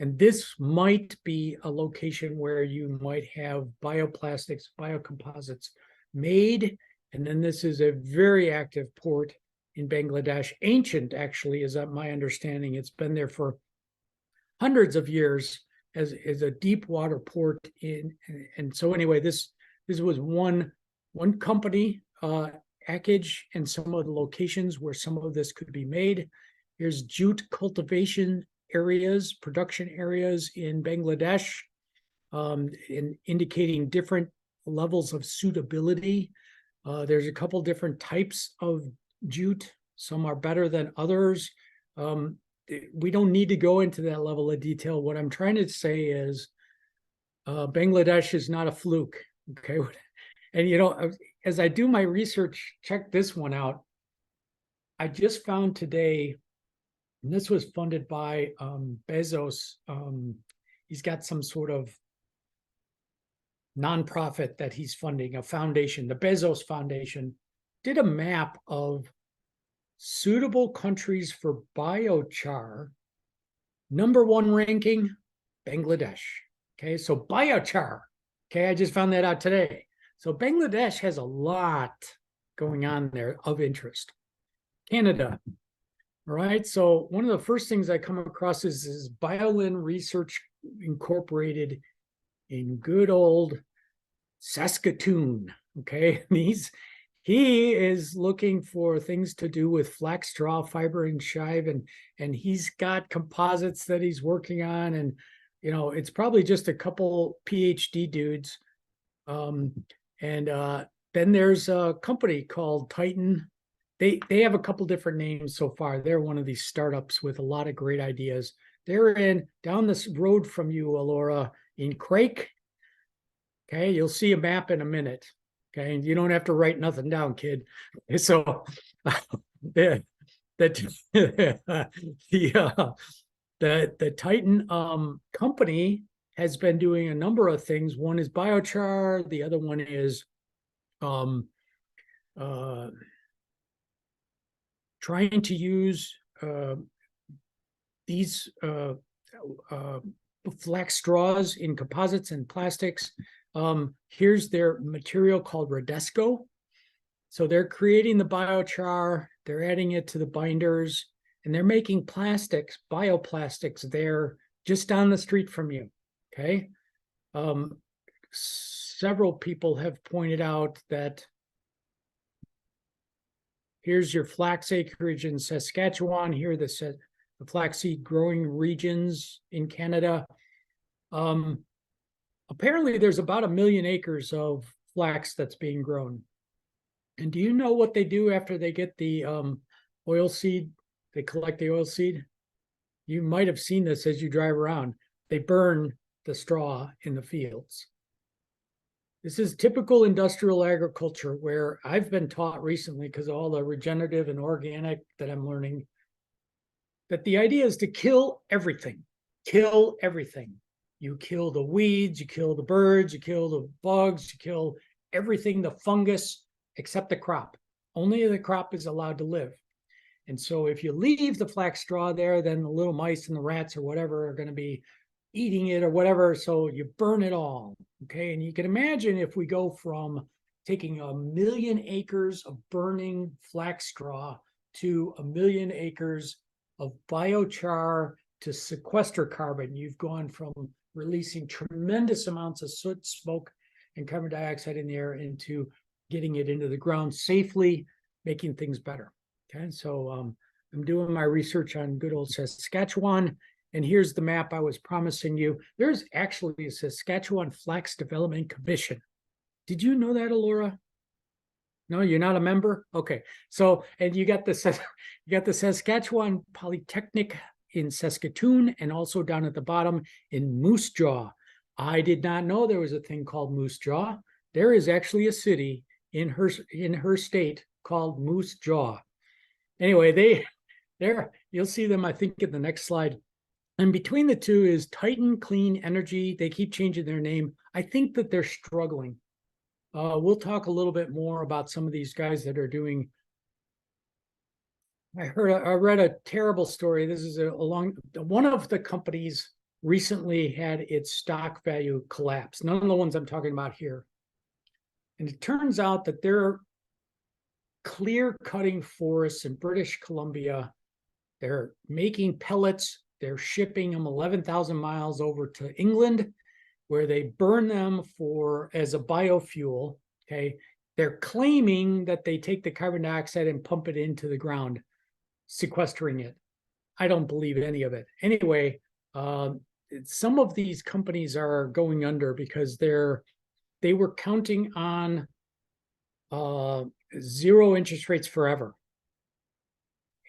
And this might be a location where you might have bioplastics, biocomposites made. And then this is a very active port in Bangladesh. Ancient, actually, is my understanding. It's been there for hundreds of years as a deep water port in. And so anyway, this was one company, Akij, and some of the locations where some of this could be made. Here's jute cultivation areas, production areas in Bangladesh, in indicating different levels of suitability. There's a couple different types of jute. Some are better than others. We don't need to go into that level of detail. What I'm trying to say is Bangladesh is not a fluke, okay? And, you know, as I do my research, check this one out. I just found today, and this was funded by Bezos. He's got some sort of nonprofit that he's funding, a foundation. The Bezos Foundation did a map of suitable countries for biochar. Number one ranking, Bangladesh. Okay, so biochar. Okay, I just found that out today. So Bangladesh has a lot going on there of interest. Canada. All right, so one of the first things I come across is Biolin Research Incorporated in good old Saskatoon. Okay, he is looking for things to do with flax straw, fiber, and shive, and he's got composites that he's working on, and you know it's probably just a couple PhD dudes. Then there's a company called Titan. They have a couple different names so far. They're one of these startups with a lot of great ideas. They're down this road from you, Alora, in Crake. Okay, you'll see a map in a minute. Okay, and you don't have to write nothing down, kid. So the Titan company has been doing a number of things. One is biochar. The other one is trying to use these flax straws in composites and plastics. Here's their material called Redesco. So they're creating the biochar, they're adding it to the binders, and they're making plastics, bioplastics there just down the street from you. Okay. Several people have pointed out that here's your flax acreage in Saskatchewan. Here, the flaxseed growing regions in Canada. Apparently, there's about 1 million acres of flax that's being grown. And do you know what they do after they get the oil seed? They collect the oil seed. You might have seen this as you drive around. They burn the straw in the fields. This is typical industrial agriculture where I've been taught recently, because of all the regenerative and organic that I'm learning, that the idea is to kill everything. Kill everything. You kill the weeds, you kill the birds, you kill the bugs, you kill everything, the fungus, except the crop. Only the crop is allowed to live. And so if you leave the flax straw there, then the little mice and the rats or whatever are going to be eating it or whatever. So you burn it all. Okay. And you can imagine if we go from taking 1 million acres of burning flax straw to 1 million acres of biochar to sequester carbon, you've gone from releasing tremendous amounts of soot, smoke, and carbon dioxide in the air into getting it into the ground safely, making things better. Okay, so I'm doing my research on good old Saskatchewan, and here's the map I was promising you. There's actually a Saskatchewan Flax Development Commission. Did you know that, Alora? No, you're not a member? Okay, so, and you got the Saskatchewan Polytechnic in Saskatoon, and also down at the bottom in Moose Jaw. I did not know there was a thing called Moose Jaw. There is actually a city in her state called Moose Jaw. Anyway, you'll see them, I think, in the next slide. And between the two is Titan Clean Energy. They keep changing their name. I think that they're struggling. We'll talk a little bit more about some of these guys that are doing. I read a terrible story. This is one of the companies recently had its stock value collapse. None of the ones I'm talking about here. And it turns out that they're clear cutting forests in British Columbia. They're making pellets. They're shipping them 11,000 miles over to England, where they burn them as a biofuel. Okay. They're claiming that they take the carbon dioxide and pump it into the ground, sequestering it. I don't believe any of it. Anyway, some of these companies are going under because they were counting on zero interest rates forever.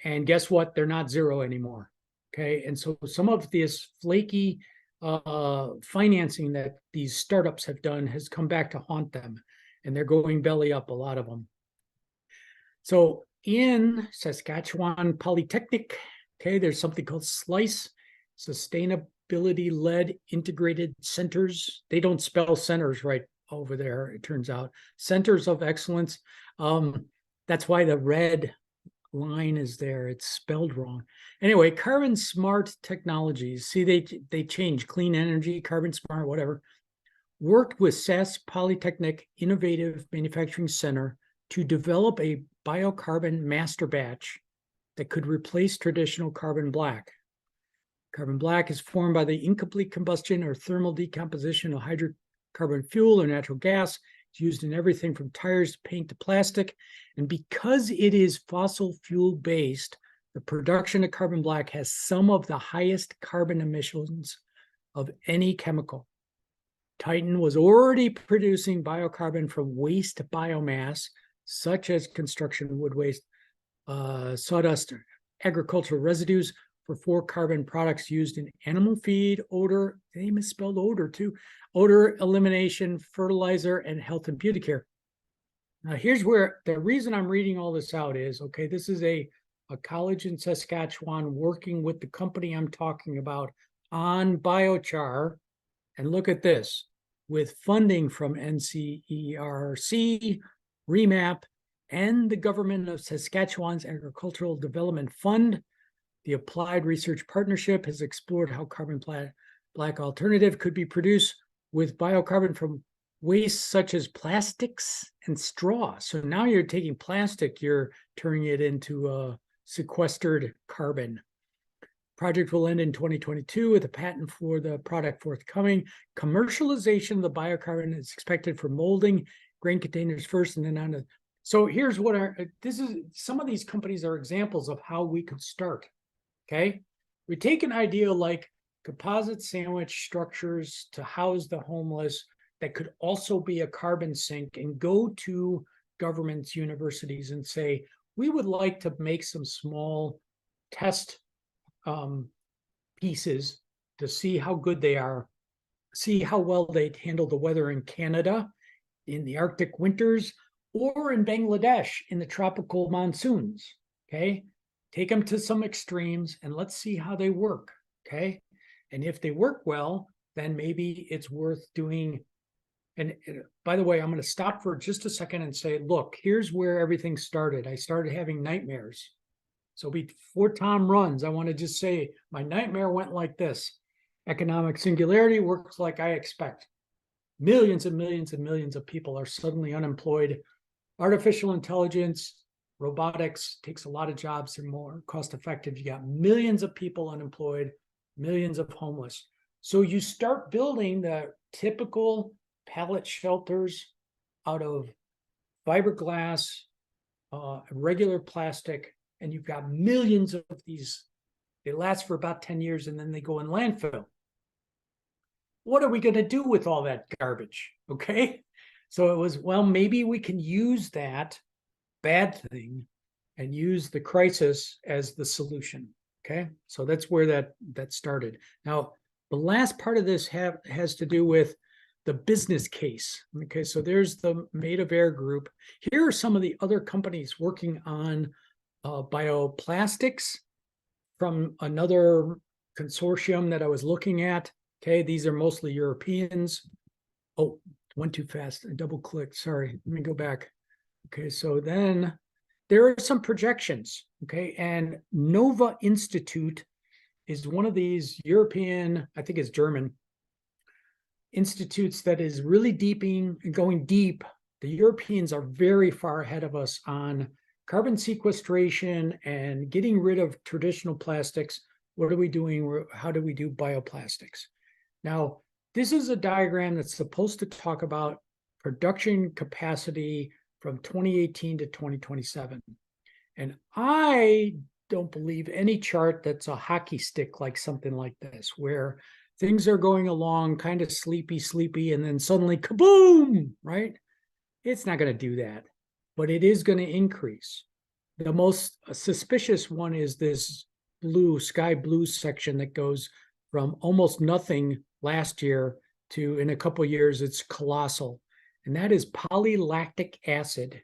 And guess what? They're not zero anymore. Okay. And so some of this flaky financing that these startups have done has come back to haunt them. And they're going belly up, a lot of them. So in Saskatchewan Polytechnic, okay, there's something called SLICE, Sustainability-Led Integrated Centers. They don't spell centers right over there, it turns out. Centers of Excellence. That's why the red line is there. It's spelled wrong. Anyway, Carbon Smart Technologies. See, they changed clean energy, Carbon Smart, whatever. Worked with Sask Polytechnic Innovative Manufacturing Center to develop a biocarbon master batch that could replace traditional carbon black. Carbon black is formed by the incomplete combustion or thermal decomposition of hydrocarbon fuel or natural gas. It's used in everything from tires to paint to plastic. And because it is fossil fuel based, the production of carbon black has some of the highest carbon emissions of any chemical. Titan was already producing biocarbon from waste biomass, such as construction wood waste, sawdust, agricultural residues, for 4 carbon products used in animal feed, odor, they misspelled odor too, odor elimination, fertilizer, and health and beauty care. Now here's where the reason I'm reading all this out is, okay, this is a college in Saskatchewan working with the company I'm talking about on biochar. And look at this, with funding from NCERC, REMAP, and the government of Saskatchewan's Agricultural Development Fund, The Applied Research Partnership has explored how carbon black alternative could be produced with biocarbon from waste such as plastics and straw. So now you're taking plastic, you're turning it into sequestered carbon. Project will end in 2022 with a patent for the product forthcoming. Commercialization of the biocarbon is expected for molding grain containers first and then on to. So here's what some of these companies are examples of how we could start. Okay. We take an idea like composite sandwich structures to house the homeless that could also be a carbon sink and go to governments, universities and say, we would like to make some small test pieces to see how good they are, see how well they handle the weather in Canada in the Arctic winters or in Bangladesh in the tropical monsoons. Okay, take them to some extremes and let's see how they work. Okay, and if they work well, then maybe it's worth doing. And by the way, I'm going to stop for just a second and say, look, here's where everything started. I started having nightmares. So before Tom runs, I want to just say my nightmare went like this. Economic singularity works like I expect. Millions and millions and millions of people are suddenly unemployed. Artificial intelligence, robotics takes a lot of jobs. They're more cost effective. You got millions of people unemployed, millions of homeless. So you start building the typical pallet shelters out of fiberglass, regular plastic, and you've got millions of these. They last for about 10 years and then they go in landfill. What are we going to do with all that garbage? Okay. So it was, well, maybe we can use that bad thing and use the crisis as the solution. Okay. So that's where that started. Now, the last part of this has to do with the business case. Okay. So there's the Made of Air group. Here are some of the other companies working on bioplastics from another consortium that I was looking at. Okay, these are mostly Europeans. Oh, went too fast. I double clicked. Sorry. Let me go back. Okay, so then there are some projections. Okay, and Nova Institute is one of these European, I think it's German, institutes that is really going deep. The Europeans are very far ahead of us on carbon sequestration and getting rid of traditional plastics. What are we doing? How do we do bioplastics? Now, this is a diagram that's supposed to talk about production capacity from 2018 to 2027. And I don't believe any chart that's a hockey stick like something like this, where things are going along kind of sleepy, and then suddenly kaboom, right? It's not going to do that, but it is going to increase. The most suspicious one is this sky blue section that goes from almost nothing last year to, in a couple of years, it's colossal. And that is polylactic acid.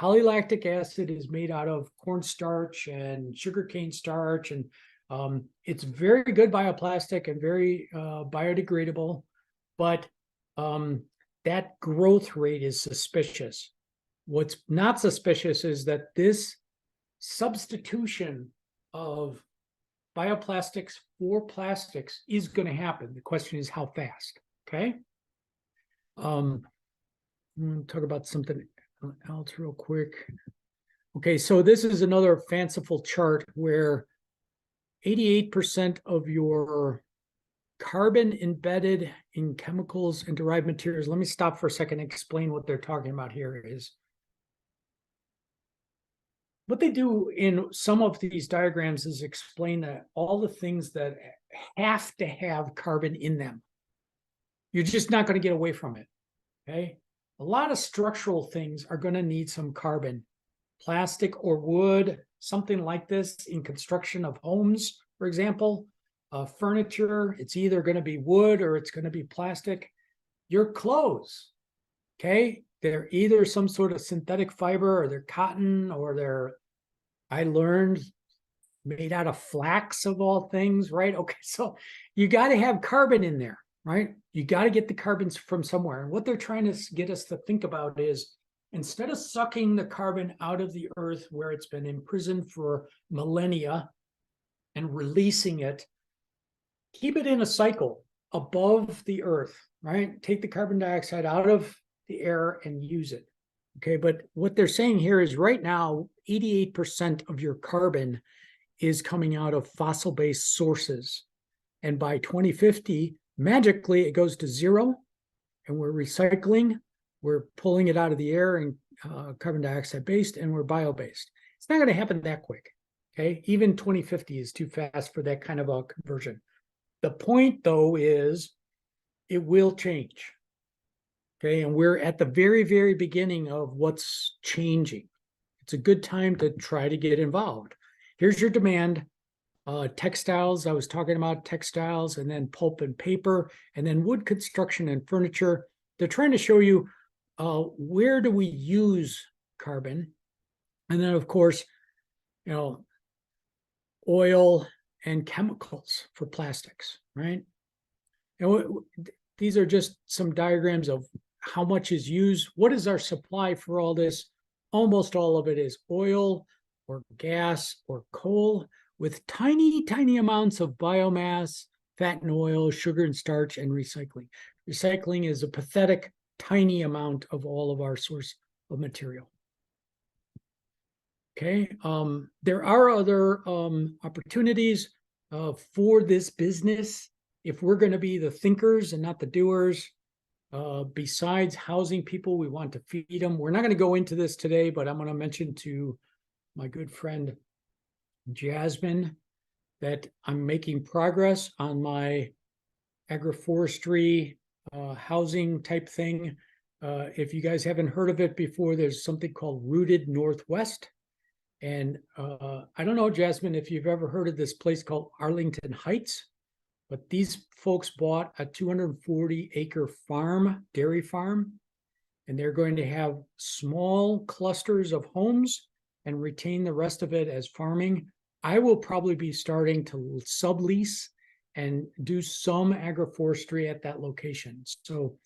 Polylactic acid is made out of cornstarch and sugarcane starch, and it's very good bioplastic and very biodegradable, but that growth rate is suspicious. What's not suspicious is that this substitution of bioplastics for plastics is going to happen. The question is how fast. Okay. I'm going to talk about something else real quick. Okay, so this is another fanciful chart where 88% of your carbon embedded in chemicals and derived materials. Let me stop for a second and explain what they're talking about here is. What they do in some of these diagrams is explain that all the things that have to have carbon in them. You're just not going to get away from it. Okay. A lot of structural things are going to need some carbon. Plastic or wood, something like this in construction of homes, for example. Furniture, it's either going to be wood or it's going to be plastic. Your clothes, okay? They're either some sort of synthetic fiber or they're cotton or they're, I learned, made out of flax of all things, right? Okay, so you got to have carbon in there, right? You got to get the carbons from somewhere. And what they're trying to get us to think about is instead of sucking the carbon out of the earth where it's been imprisoned for millennia, and releasing it. Keep it in a cycle above the earth, right? Take the carbon dioxide out of the air and use it. Okay, but what they're saying here is right now, 88% of your carbon is coming out of fossil-based sources. And by 2050, magically, it goes to zero, and we're recycling, we're pulling it out of the air and carbon dioxide based, and we're bio-based. It's not going to happen that quick. Okay, even 2050 is too fast for that kind of a conversion. The point, though, is it will change. Okay, and we're at the very, very beginning of what's changing. It's a good time to try to get involved. Here's your demand. Textiles, I was talking about textiles, and then pulp and paper, and then wood construction and furniture. They're trying to show you where do we use carbon? And then, of course, you know, oil and chemicals for plastics, right? And these are just some diagrams of how much is used. What is our supply for all this? Almost all of it is oil or gas or coal, with tiny, tiny amounts of biomass, fat and oil, sugar and starch, and recycling. Recycling is a pathetic, tiny amount of all of our source of material. Okay, there are other opportunities for this business if we're going to be the thinkers and not the doers. Besides housing people, we want to feed them. We're not going to go into this today, but I'm going to mention to my good friend Jasmine that I'm making progress on my agroforestry housing type thing. If you guys haven't heard of it before, there's something called Rooted Northwest. And I don't know, Jasmine, if you've ever heard of this place called Arlington Heights, but these folks bought a 240-acre farm, dairy farm, and they're going to have small clusters of homes and retain the rest of it as farming. I will probably be starting to sublease and do some agroforestry at that location. So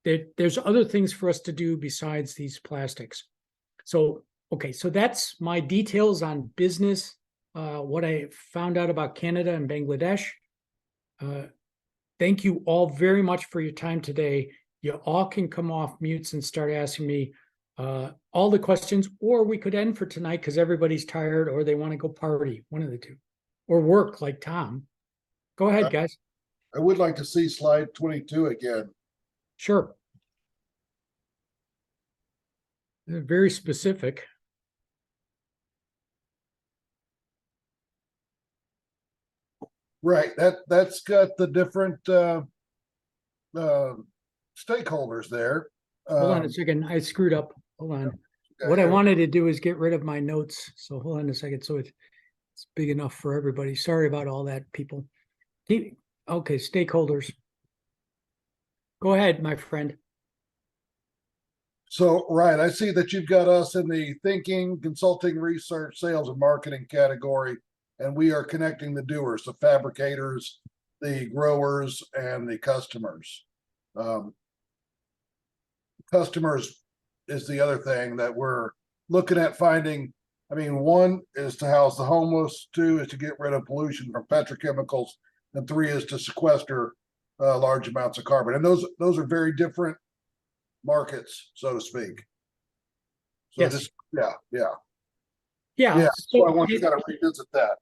there's other things for us to do besides these plastics. So, okay, so that's my details on business, what I found out about Canada and Bangladesh. Thank you all very much for your time today. You all can come off mutes and start asking me all the questions, or we could end for tonight because everybody's tired or they want to go party, one of the two, or work like Tom. Go ahead, guys. I would like to see slide 22 again. Sure. They're very specific. Right, that's got the different stakeholders there. Hold on a second. I screwed up. Hold on. What I wanted to do is get rid of my notes. So hold on a second. So it's big enough for everybody. Sorry about all that, people. Okay, stakeholders. Go ahead, my friend. So, right, I see that you've got us in the thinking, consulting, research, sales, and marketing category, and we are connecting the doers, the fabricators, the growers, and the customers. Customers is the other thing that we're looking at finding. I mean, one is to house the homeless, two is to get rid of pollution from petrochemicals, and three is to sequester large amounts of carbon. And those are very different markets, so to speak. So Yes. just yeah. Yeah. So I want to kind of revisit that.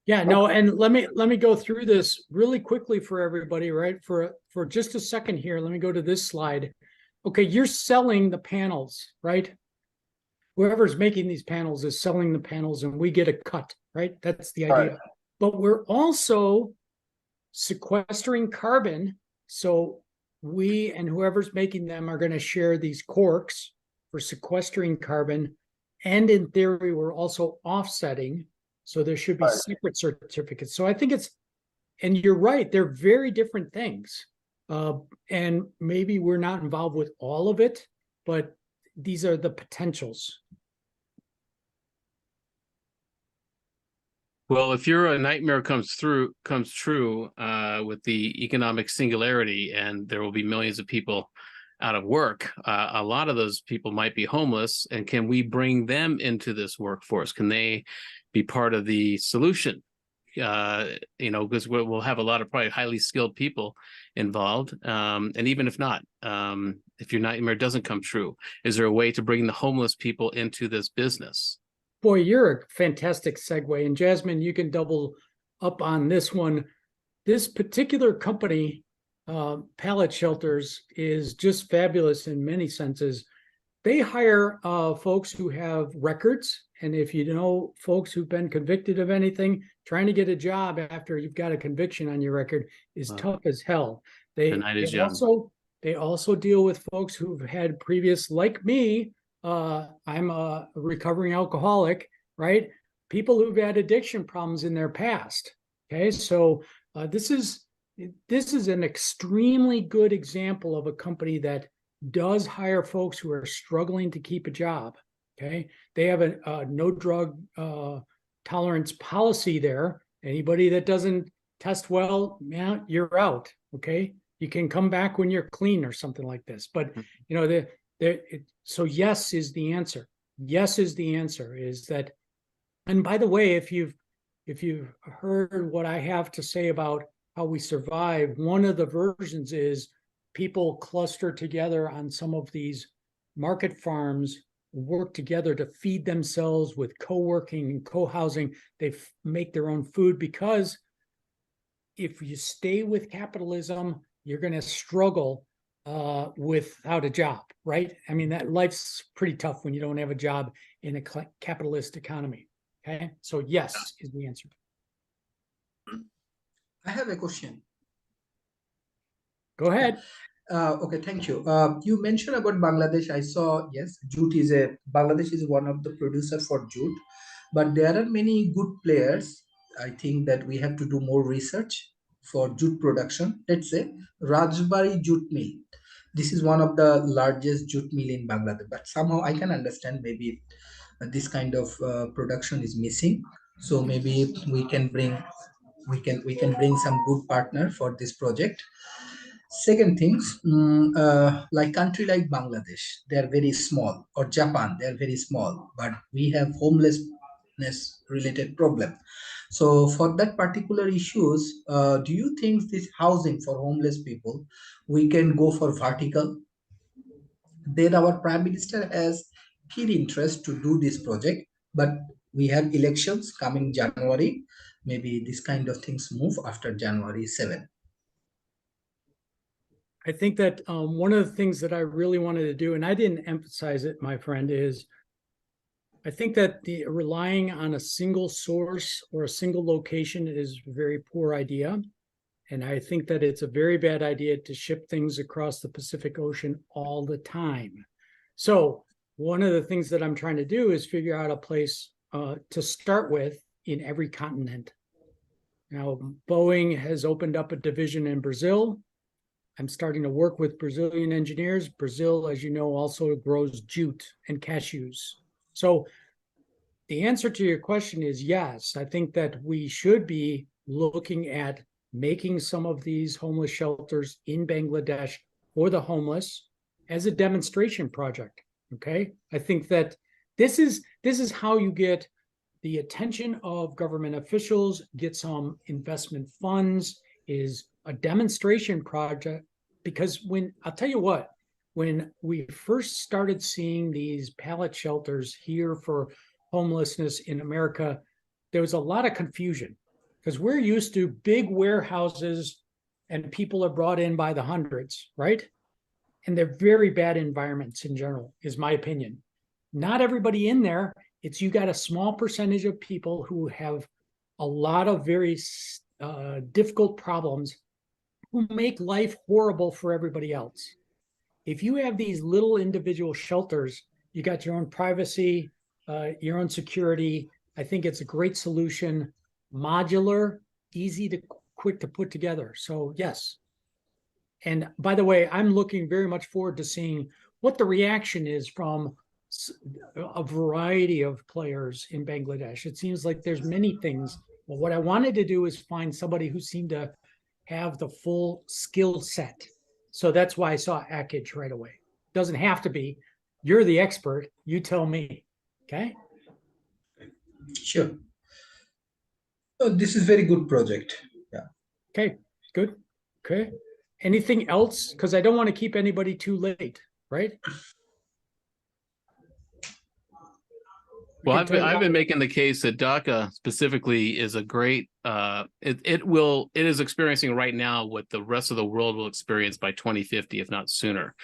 Yeah, no, and let me go through this really quickly for everybody, right? For just a second here, let me go to this slide. Okay, you're selling the panels, right? Whoever's making these panels is selling the panels and we get a cut, right? That's the idea. Right. But we're also sequestering carbon. So we and whoever's making them are going to share these corks for sequestering carbon. And in theory, we're also offsetting. So there should be Right. separate certificates. So I think and you're right, they're very different things. And maybe we're not involved with all of it, but these are the potentials. Well, if your nightmare comes true with the economic singularity, and there will be millions of people out of work, a lot of those people might be homeless, and can we bring them into this workforce? Can they be part of the solution? Because we'll have a lot of probably highly skilled people involved, and even if not, if your nightmare doesn't come true, is there a way to bring the homeless people into this business? Boy, you're a fantastic segue. And Jasmine, you can double up on this one. This particular company, Pallet Shelters, is just fabulous in many senses. They hire folks who have records. And if you know folks who've been convicted of anything, trying to get a job after you've got a conviction on your record is tough as hell. The night is young. They also deal with folks who've had previous, like me, I'm a recovering alcoholic, right? People who've had addiction problems in their past. Okay, so this is an extremely good example of a company that does hire folks who are struggling to keep a job. Okay, they have a no drug tolerance policy there. Anybody that doesn't test well, man, you're out. Okay, you can come back when you're clean or something like this. But you know, so yes is the answer. Yes is the answer. Is that, and by the way, if you've heard what I have to say about how we survive, one of the versions is people cluster together on some of these market farms, work together to feed themselves with co-working and co-housing. They make their own food, because if you stay with capitalism, you're going to struggle without a job, right? I mean, that life's pretty tough when you don't have a job in a capitalist economy. Okay, so yes is the answer. I have a question. Go ahead. Okay, thank you. You mentioned about Bangladesh. I saw, yes, Bangladesh is one of the producers for jute, but there are many good players. I think that we have to do more research for jute production. Let's say Rajbari Jute Mill. This is one of the largest jute mill in Bangladesh, but somehow I can understand maybe this kind of production is missing. So maybe we can bring some good partner for this project. Second things, like country like Bangladesh, they are very small, or Japan, they are very small, but we have homelessness related problem. So for that particular issues, do you think this housing for homeless people, we can go for vertical? Then our Prime Minister has keen interest to do this project, but we have elections coming January. Maybe this kind of things move after January 7. I think that one of the things that I really wanted to do, and I didn't emphasize it, my friend, is I think that the relying on a single source or a single location is a very poor idea. And I think that it's a very bad idea to ship things across the Pacific Ocean all the time. So one of the things that I'm trying to do is figure out a place to start with in every continent. Now, Boeing has opened up a division in Brazil. I'm starting to work with Brazilian engineers. Brazil, as you know, also grows jute and cashews. So the answer to your question is yes. I think that we should be looking at making some of these homeless shelters in Bangladesh for the homeless as a demonstration project. Okay, I think that this is how you get the attention of government officials, get some investment funds, is a demonstration project. Because I'll tell you what, when we first started seeing these pallet shelters here for homelessness in America, there was a lot of confusion, because we're used to big warehouses and people are brought in by the hundreds, right? And they're very bad environments in general, is my opinion. Not everybody in there. You got a small percentage of people who have a lot of very difficult problems, who make life horrible for everybody else. If you have these little individual shelters, you got your own privacy, your own security. I think it's a great solution, modular, quick to put together. So yes. And by the way, I'm looking very much forward to seeing what the reaction is from a variety of players in Bangladesh. It seems like there's many things, but what I wanted to do is find somebody who seemed to have the full skill set. So that's why I saw Akage right away. Doesn't have to be. You're the expert. You tell me. Okay. Sure. So this is very good project. Yeah. Okay. Good. Okay. Anything else? Because I don't want to keep anybody too late, right? Well, can talk I've about- been making the case that DACA specifically is a great it is experiencing right now what the rest of the world will experience by 2050, if not sooner.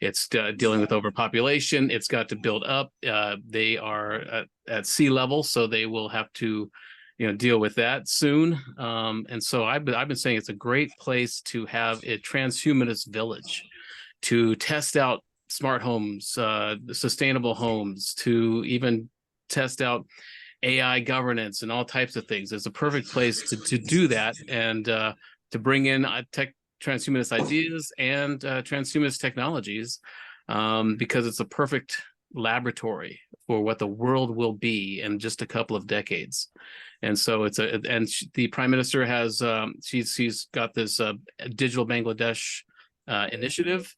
It's dealing with overpopulation. It's got to build up. They are at sea level, so they will have to, deal with that soon. And so I've been saying it's a great place to have a transhumanist village to test out smart homes, sustainable homes, to even test out AI governance and all types of things. It's a perfect place to do that and to bring in transhumanist ideas and transhumanist technologies because it's a perfect laboratory for what the world will be in just a couple of decades. And so the prime minister has she's got this digital Bangladesh initiative,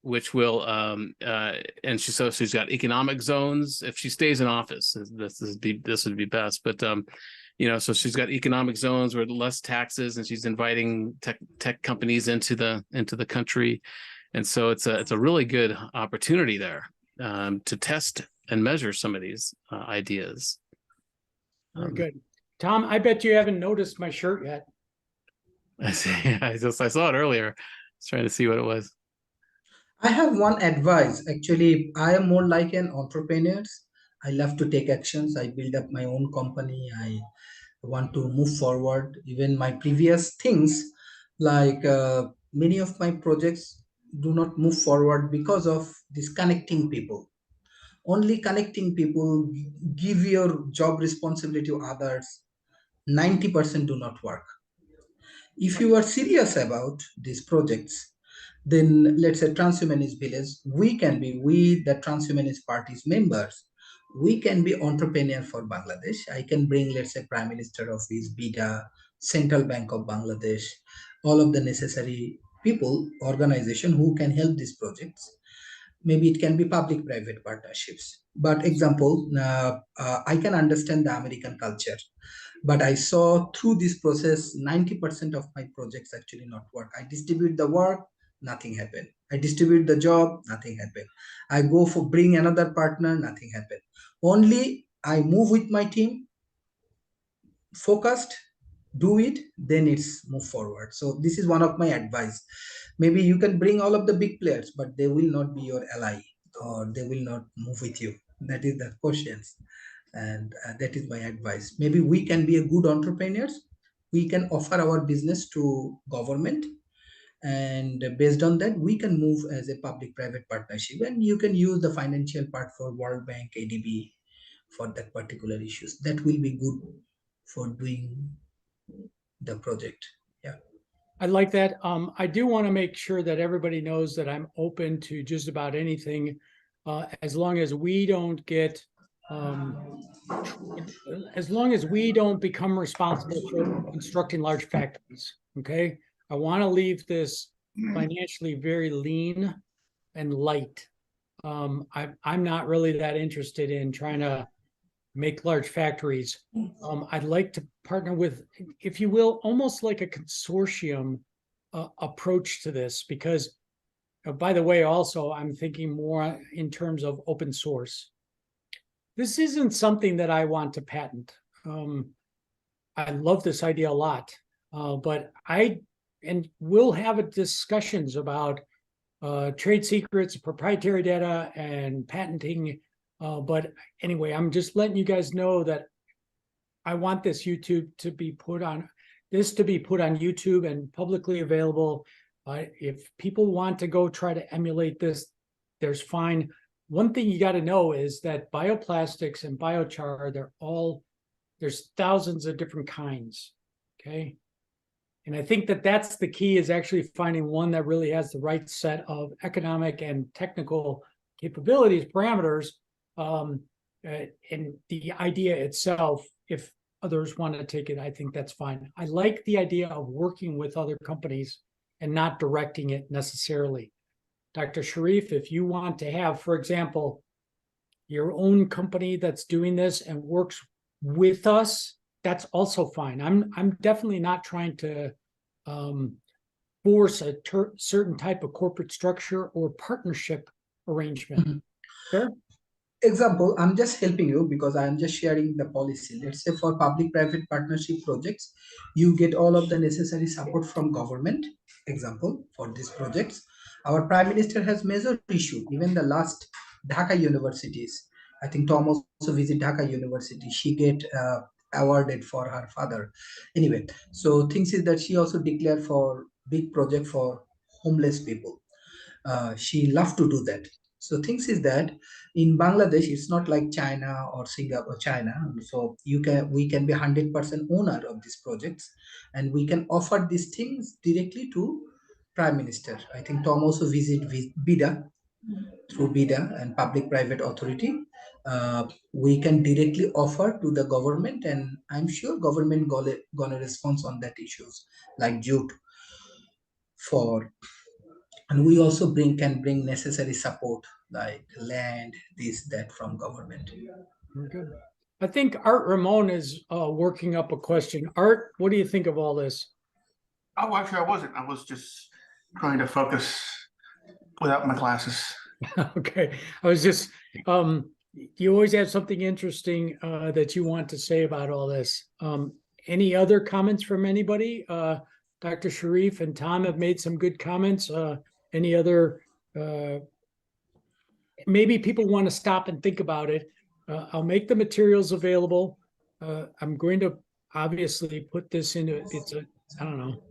which will and she's got economic zones. If she stays in office, this would be best. But so she's got economic zones with less taxes, and she's inviting tech companies into the country, and so it's a really good opportunity there to test and measure some of these ideas. Very good. Tom, I bet you haven't noticed my shirt yet. I see. I saw it earlier. I was trying to see what it was. I have one advice. Actually, I am more like an entrepreneur. I love to take actions. I build up my own company. I want to move forward. Even my previous things, like many of my projects, do not move forward because of this connecting people. Only connecting people, give your job responsibility to others. 90% do not work. If you are serious about these projects, then let's say transhumanist village, we the transhumanist party's members, we can be entrepreneur for Bangladesh. I can bring, let's say, Prime Minister Office, BIDA, Central Bank of Bangladesh, all of the necessary people, organization who can help these projects. Maybe it can be public-private partnerships. But example, I can understand the American culture. But I saw through this process, 90% of my projects actually not work. I distribute the work, nothing happened. I distribute the job, nothing happened. I go for bring another partner, nothing happened. Only I move with my team, focused, do it, then it's move forward. So this is one of my advice. Maybe you can bring all of the big players, but they will not be your ally, or they will not move with you. That is the questions. And that is my advice. Maybe we can be a good entrepreneurs. We can offer our business to government, and based on that we can move as a public private partnership, and you can use the financial part for World Bank, ADB, for that particular issues. That will be good for doing the project. Yeah. I like that. I do want to make sure that everybody knows that I'm open to just about anything, as long as we don't get, as long as we don't become responsible for constructing large factories. Okay, I want to leave this financially very lean and light. I'm not really that interested in trying to make large factories. I'd like to partner with, if you will, almost like a consortium approach to this, because by the way, also, I'm thinking more in terms of open source. This isn't something that I want to patent. I love this idea a lot, but we'll have discussions about trade secrets, proprietary data, and patenting. But anyway, I'm just letting you guys know that I want this to be put on YouTube and publicly available. If people want to go try to emulate this, there's fine. One thing you got to know is that bioplastics and biochar, there's thousands of different kinds. Okay. And I think that's the key, is actually finding one that really has the right set of economic and technical capabilities, parameters, and the idea itself. If others want to take it, I think that's fine. I like the idea of working with other companies and not directing it necessarily. Dr. Sharif, if you want to have, for example, your own company that's doing this and works with us, that's also fine. I'm definitely not trying to force a certain type of corporate structure or partnership arrangement. Fair? Example, I'm just helping you because I'm just sharing the policy. Let's say for public-private partnership projects, you get all of the necessary support from government. Example, for these projects, our Prime Minister has major issue. Even the last Dhaka universities, I think Tom also visit Dhaka University. She get awarded for her father. Anyway, so things is that she also declared for big project for homeless people. She loved to do that. So things is that in Bangladesh, it's not like China or Singapore, China. So we can be 100% owner of these projects, and we can offer these things directly to Prime Minister. I think Tom also visit BIDA through BIDA and Public Private Authority. We can directly offer to the government, and I'm sure government gonna respond on that issues like jute for, and we also can bring necessary support like land, this that from government. Good. I think Art Ramon is working up a question. Art, what do you think of all this? Oh, actually, I wasn't. I was just trying to focus without my glasses. Okay, I was just you always have something interesting that you want to say about all this. Any other comments from anybody? Dr. Sharif and Tom have made some good comments. Any other maybe people want to stop and think about it. I'll make the materials available. I'm going to obviously put this into, I don't know,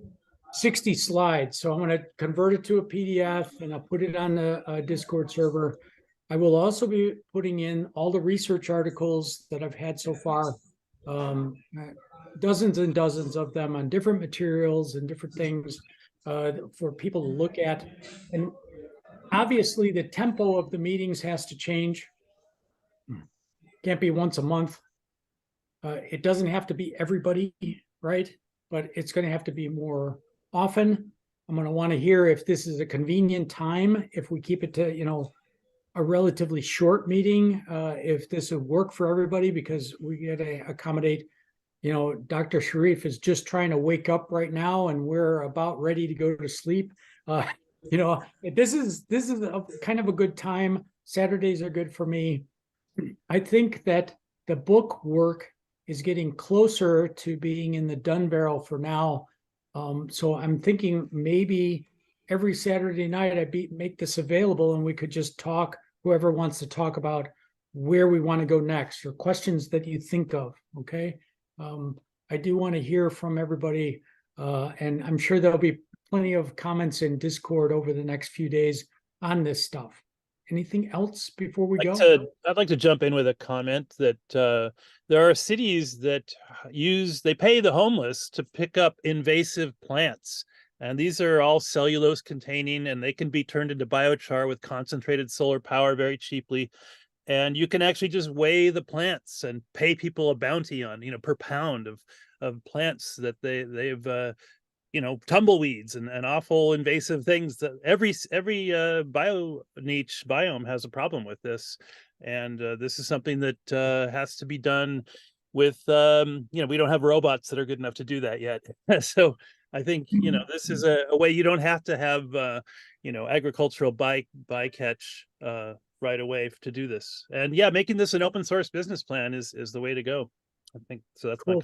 60 slides. So I'm going to convert it to a PDF and I'll put it on the Discord server. I will also be putting in all the research articles that I've had so far, dozens and dozens of them on different materials and different things for people to look at. And obviously the tempo of the meetings has to change. Can't be once a month. It doesn't have to be everybody, right? But it's going to have to be more often. I'm going to want to hear if this is a convenient time, if we keep it to, a relatively short meeting, if this would work for everybody, because we got to accommodate, Dr. Sharif is just trying to wake up right now and we're about ready to go to sleep. This is a kind of a good time. Saturdays are good for me. I think that the book work is getting closer to being in the done barrel for now. So I'm thinking maybe every Saturday night I make this available and we could just talk, whoever wants to talk about where we want to go next or questions that you think of, okay? I do want to hear from everybody, and I'm sure there'll be plenty of comments in Discord over the next few days on this stuff. Anything else before we go? I'd like to jump in with a comment that there are cities that they pay the homeless to pick up invasive plants. And these are all cellulose containing, and they can be turned into biochar with concentrated solar power very cheaply. And you can actually just weigh the plants and pay people a bounty on, per pound of plants that they've tumbleweeds and awful invasive things that every niche biome has a problem with this. And this is something that has to be done with, we don't have robots that are good enough to do that yet. So I think, this is a way you don't have to have, agricultural bycatch right away to do this. And yeah, making this an open source business plan is the way to go. I think so. That's cool.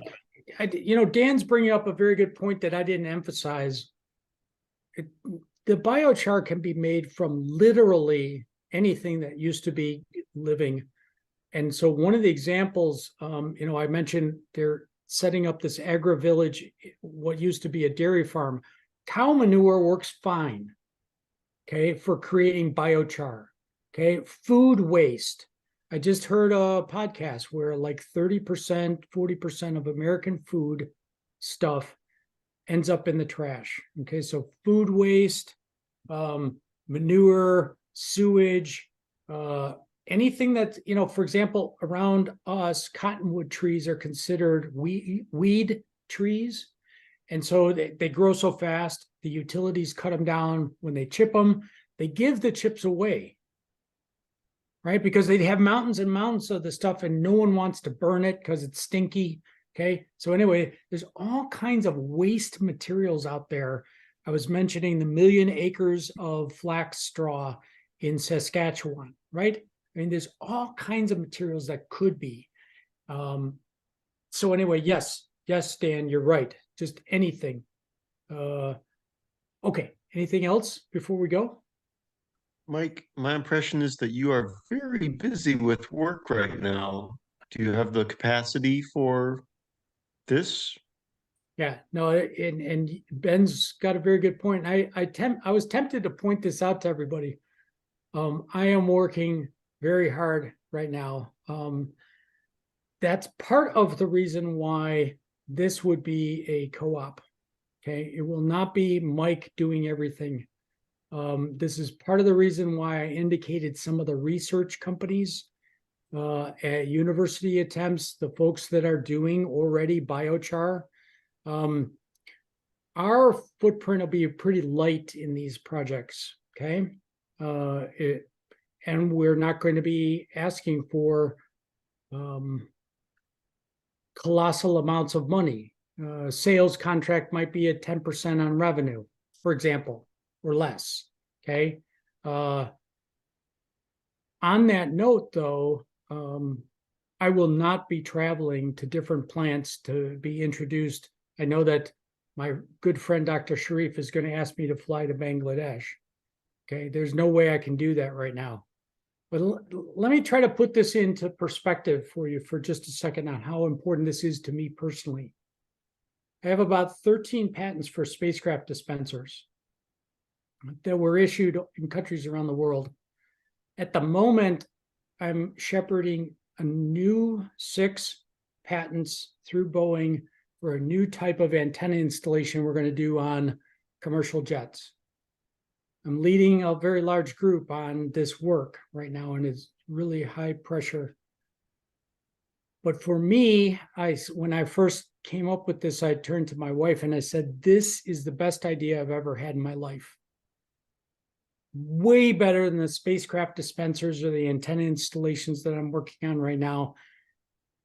Dan's bringing up a very good point that I didn't emphasize. The biochar can be made from literally anything that used to be living. And so one of the examples, I mentioned they're setting up this agri-village, what used to be a dairy farm. Cow manure works fine, okay, for creating biochar, okay? Food waste. I just heard a podcast where like 30%, 40% of American food stuff ends up in the trash. Okay, so food waste, manure, sewage, anything that, for example, around us, cottonwood trees are considered weed trees. And so they grow so fast, the utilities cut them down. When they chip them, they give the chips away, right? Because they have mountains and mountains of the stuff and no one wants to burn it because it's stinky. Okay. So anyway, there's all kinds of waste materials out there. I was mentioning the 1 million acres of flax straw in Saskatchewan, right? I mean, there's all kinds of materials that could be. So anyway, yes, Dan, you're right. Just anything. Okay. Anything else before we go? Mike, my impression is that you are very busy with work right now. Do you have the capacity for this? Yeah, no, and Ben's got a very good point. I was tempted to point this out to everybody. I am working very hard right now. That's part of the reason why this would be a co-op. Okay, it will not be Mike doing everything. This is part of the reason why I indicated some of the research companies at university attempts, the folks that are doing already biochar. Our footprint will be pretty light in these projects, okay? And we're not going to be asking for colossal amounts of money. Sales contract might be at 10% on revenue, for example, or less, okay? On that note, though, I will not be traveling to different plants to be introduced. I know that my good friend, Dr. Sharif, is going to ask me to fly to Bangladesh. Okay, there's no way I can do that right now. But let me try to put this into perspective for you for just a second on how important this is to me personally. I have about 13 patents for spacecraft dispensers that were issued in countries around the world. At the moment, I'm shepherding a new 6 patents through Boeing for a new type of antenna installation we're going to do on commercial jets. I'm leading a very large group on this work right now, and it's really high pressure. But for me, when I first came up with this, I turned to my wife and I said, this is the best idea I've ever had in my life. Way better than the spacecraft dispensers or the antenna installations that I'm working on right now.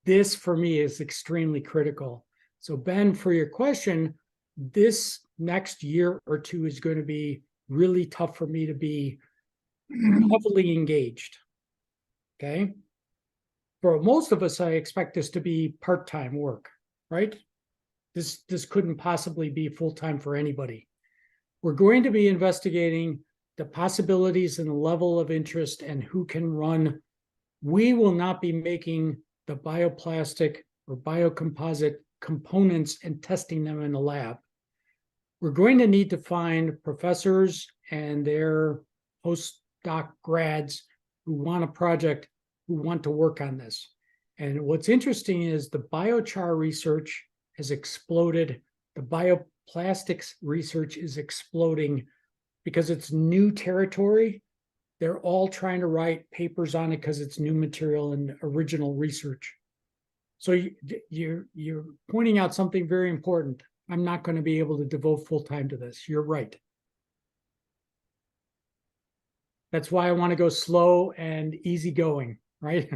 This, for me, is extremely critical. So, Ben, for your question, this next year or two is going to be really tough for me to be heavily engaged. Okay. For most of us, I expect this to be part-time work, right? This couldn't possibly be full-time for anybody. We're going to be investigating the possibilities and the level of interest and who can run. We will not be making the bioplastic or biocomposite components and testing them in the lab. We're going to need to find professors and their postdoc grads who want a project, who want to work on this. And what's interesting is the biochar research has exploded. The bioplastics research is exploding because it's new territory. They're all trying to write papers on it because it's new material and original research. So you're pointing out something very important. I'm not going to be able to devote full time to this. You're right. That's why I want to go slow and easygoing, right?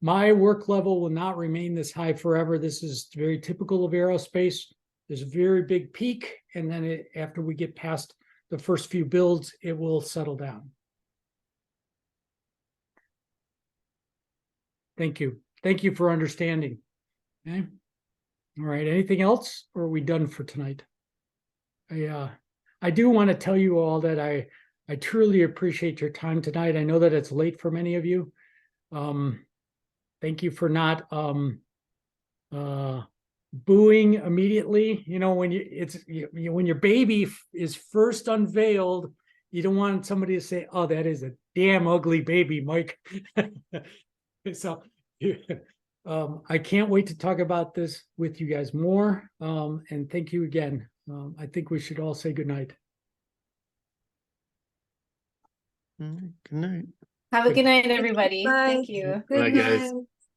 My work level will not remain this high forever. This is very typical of aerospace. There's a very big peak, and then after we get past the first few builds, it will settle down. Thank you. Thank you for understanding. Okay. All right. Anything else, or are we done for tonight? I do want to tell you all that I truly appreciate your time tonight. I know that it's late for many of you. Thank you for not booing immediately. You know, when when your baby is first unveiled, you don't want somebody to say, "Oh, that is a damn ugly baby, Mike." So I can't wait to talk about this with you guys more. And thank you again. I think we should all say good night. Good night. Have a good night, everybody. Bye. Thank you. Bye, guys.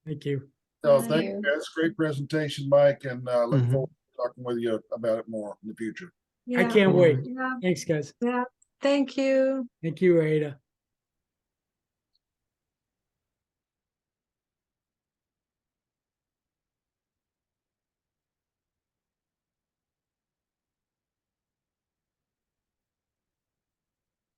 Thank you. So Thank thank you. you. That's a great presentation, Mike, and look Mhm. forward talking with you about it more in the future. I Yeah, can't wait. yeah, Thanks, guys. yeah. Thank you. Thank you, Ada.